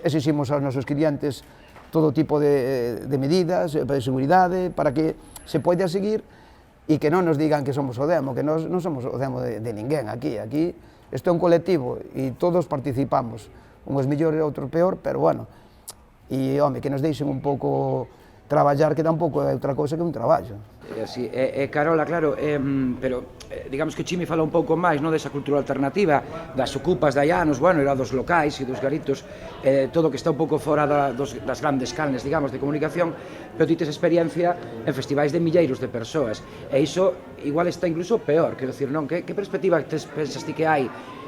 Speaker 7: exiximos aos nosos clientes todo tipo de medidas, de seguridade, para que se poida seguir e que non nos digan que somos o demo, que non somos o demo de ninguén aquí. Aquí isto é un colectivo e todos participamos, uns mellor e outros peor, pero bueno, e home, que nos deixen un pouco traballar, que tampouco é outra cousa que un traballo.
Speaker 1: Así, Carola, claro, pero digamos que Chimi fala un pouco máis, non, desa cultura alternativa, das ocupas de anos, bueno, era dos locais e dos garitos, todo que está un pouco fora das grandes canles, digamos, de comunicación, pero ti tes experiencia en festivais de milleiros de persoas, e iso igual está incluso peor, quero dicir, non? Que perspectiva pensas ti que hai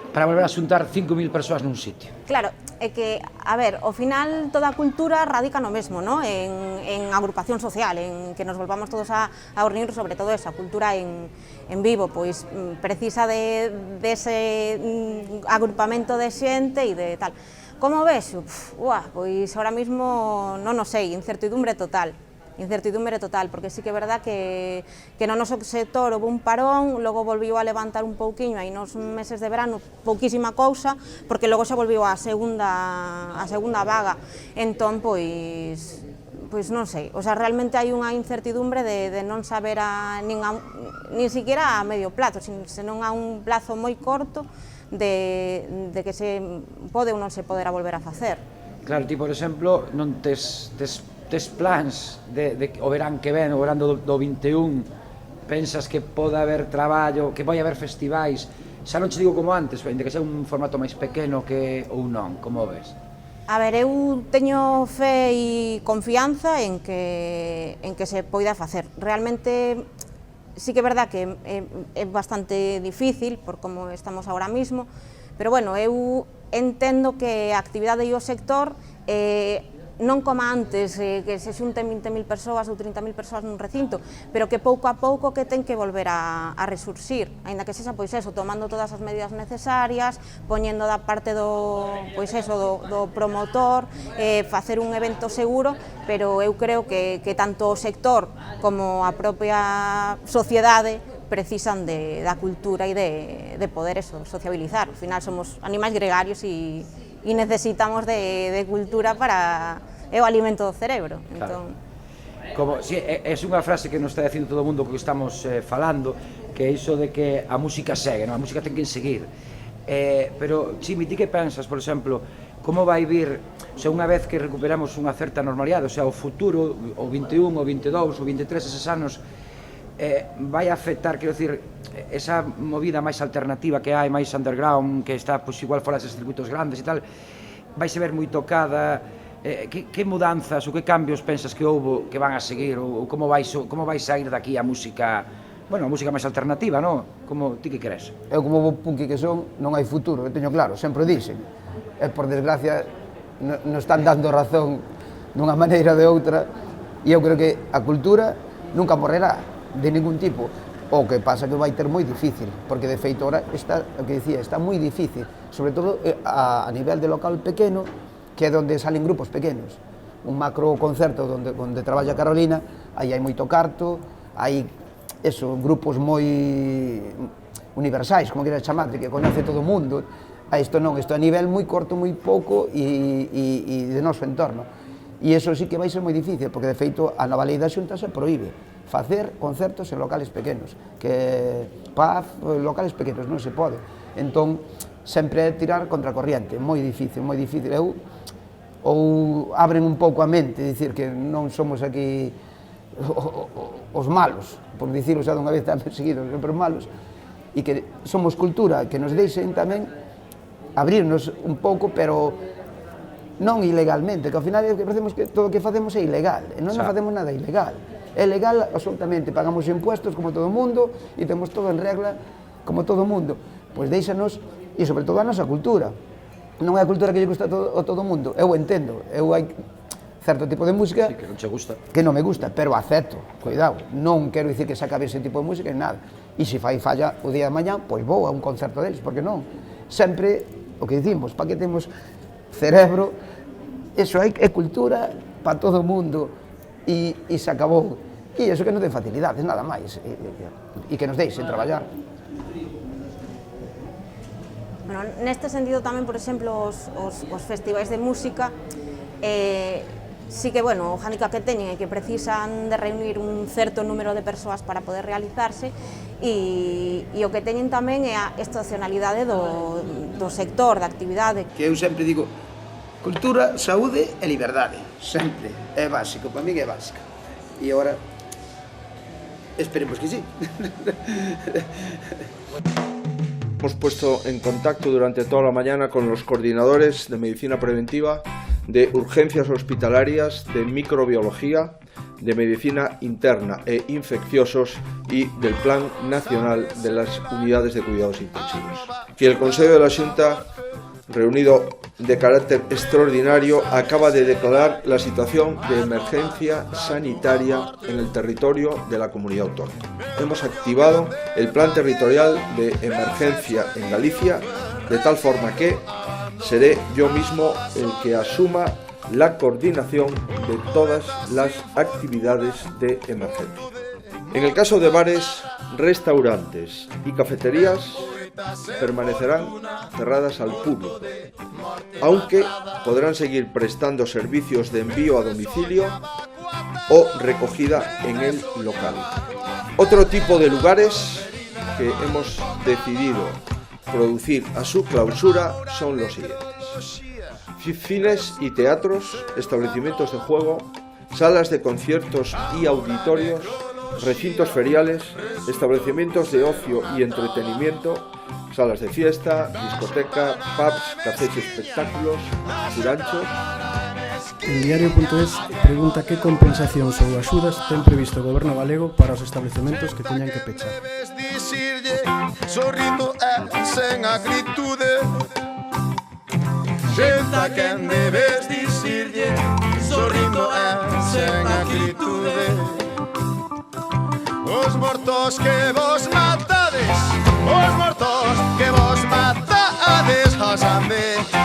Speaker 1: para volver a xuntar 5.000 persoas nun sitio?
Speaker 8: Claro, é que, a ver, ao final toda a cultura radica no mesmo, ¿no? En agrupación social, en que nos volvamos todos a reunir, sobre todo esa cultura en vivo, pois precisa dese agrupamento de xente e de tal. Como vexo? Pois ahora mismo non o sei, incertidumbre total, porque sí que é verdad que no noso sector houve un parón, logo volviu a levantar un pouquiño aí nos meses de verano, pouquísima cousa, porque logo xa volviu a segunda vaga. Entón, pois non sei, o sea, realmente hai unha incertidumbre de non saber nin siquiera a medio plazo, senón a un plazo moi corto de que se pode ou non se poderá volver a facer.
Speaker 1: Claro, ti, por exemplo, non tes plans de o verán que ven, o verán do 21, pensas que pode haber traballo, que vai haber festivais, xa non che digo como antes, ainda que sea un formato máis pequeno ou non, como ves?
Speaker 8: A ver, eu teño fe e confianza en que se poida facer. Realmente, sí que é verdad que é bastante difícil, por como estamos agora mismo, pero bueno, eu entendo que a actividade e o sector non como antes, que se xunten 20.000 persoas ou 30.000 persoas nun recinto, pero que pouco a pouco que ten que volver a resurxir, aínda que sexa, pois eso, tomando todas as medidas necesarias, poñendo da parte do promotor, facer un evento seguro, pero eu creo que tanto o sector como a propia sociedade precisan da cultura e de poder sociabilizar. Ao final somos animais gregarios e necesitamos de cultura para o alimento do cerebro.
Speaker 1: Claro. É unha frase que nos está dicindo todo o mundo que estamos falando, que é iso de que a música segue, a música ten que seguir. Pero, Chimi, ti que pensas, por exemplo, como vai vir, unha vez que recuperamos unha certa normalidade, o futuro, o 21, o 22, o 23, eses anos, vai afectar, quero dicir, esa movida máis alternativa que hai, máis underground, que está, pois, igual fora desses circuitos grandes e tal, vai se ver moi tocada. Que mudanzas ou que cambios pensas que houbo que van a seguir, ou como vai sair daqui a música, bueno, a música máis alternativa, non? Como ti que crees?
Speaker 7: Eu como bo punky que son, non hai futuro, eu teño claro, sempre dixen. E por desgracia, nos están dando razón dunha maneira ou de outra, e eu creo que a cultura nunca morrerá, de ningún tipo. O que pasa que vai ter moi difícil, porque de feito ahora está, o que dicía, está moi difícil, sobre todo a nivel de local pequeno, que é onde salen grupos pequenos. Un macro concerto onde traballa Carolina, aí hai moito carto, hai grupos moi universais, como queres chamarte, que conoce todo o mundo. Isto non, isto a nivel moi corto, moi pouco e de noso entorno. E iso sí que vai ser moi difícil, porque de feito a nova lei da Xunta se proíbe facer concertos en locales pequenos, que locales pequenos non se pode. Entón, sempre é tirar contra a corriente, moi difícil, moi difícil. Ou abren un pouco a mente, dicir que non somos aquí os malos, por dicirlo xa dunha vez tamén seguidos, sempre malos, e que somos cultura, que nos deixen tamén abrirnos un pouco, pero non ilegalmente, que ao final parecemos que todo o que facemos é ilegal, e non facemos nada ilegal. É legal absolutamente, pagamos impuestos como todo o mundo e temos todo en regla como todo o mundo. Pois deixanos, e sobre todo a nosa cultura. Non é a cultura que lle gusta a todo o mundo, eu entendo, eu hai certo tipo de música
Speaker 1: que non che gusta,
Speaker 7: que non me gusta, pero acepto, cuidado, non quero dicir que se acabe ese tipo de música, nada. E se fai falla o día de mañá, pois vou a un concerto deles, porque non? Sempre, o que dicimos, para que temos cerebro, eso é cultura para todo o mundo, e se acabou. E iso que non ten facilidades, nada máis, e que nos deixen traballar.
Speaker 8: Bueno, neste sentido tamén, por exemplo, os festivais de música, sí que, bueno, o hándicap que teñen é que precisan de reunir un certo número de persoas para poder realizarse, e o que teñen tamén é a estacionalidade do sector, da actividade.
Speaker 7: Que eu sempre digo, cultura, saúde e liberdade, sempre, é básico, para mí é básico. E agora, esperemos que sí.
Speaker 9: Hemos puesto en contacto durante toda la mañana con los coordinadores de medicina preventiva, de urgencias hospitalarias, de microbiología, de medicina interna e infecciosos y del Plan Nacional de las Unidades de Cuidados Intensivos. Y el Consejo de la Xunta, reunido de carácter extraordinario, acaba de declarar la situación de emergencia sanitaria en el territorio de la comunidad autónoma. Hemos activado el plan territorial de emergencia en Galicia, de tal forma que seré yo mismo el que asuma la coordinación de todas las actividades de emergencia. En el caso de bares, restaurantes y cafeterías, permanecerán cerradas al público, aunque podrán seguir prestando servicios de envío a domicilio o recogida en el local. Otro tipo de lugares que hemos decidido producir a su clausura son los siguientes: cines y teatros, establecimientos de juego, salas de conciertos y auditorios, recintos feriales, establecimientos de ocio y entretenimiento, salas de fiesta, discoteca, pubs, cafés y espectáculos, curanchos.
Speaker 10: El diario.es pregunta que compensacións ou axudas ten previsto o goberno galego para os establecementos que teñan que pechar.
Speaker 11: Sorrindo e sen acritude, xenta quen debes dicirlle, sorrindo e sen acritude. Os mortos que vos matades, os mortos que vos matades, jasame.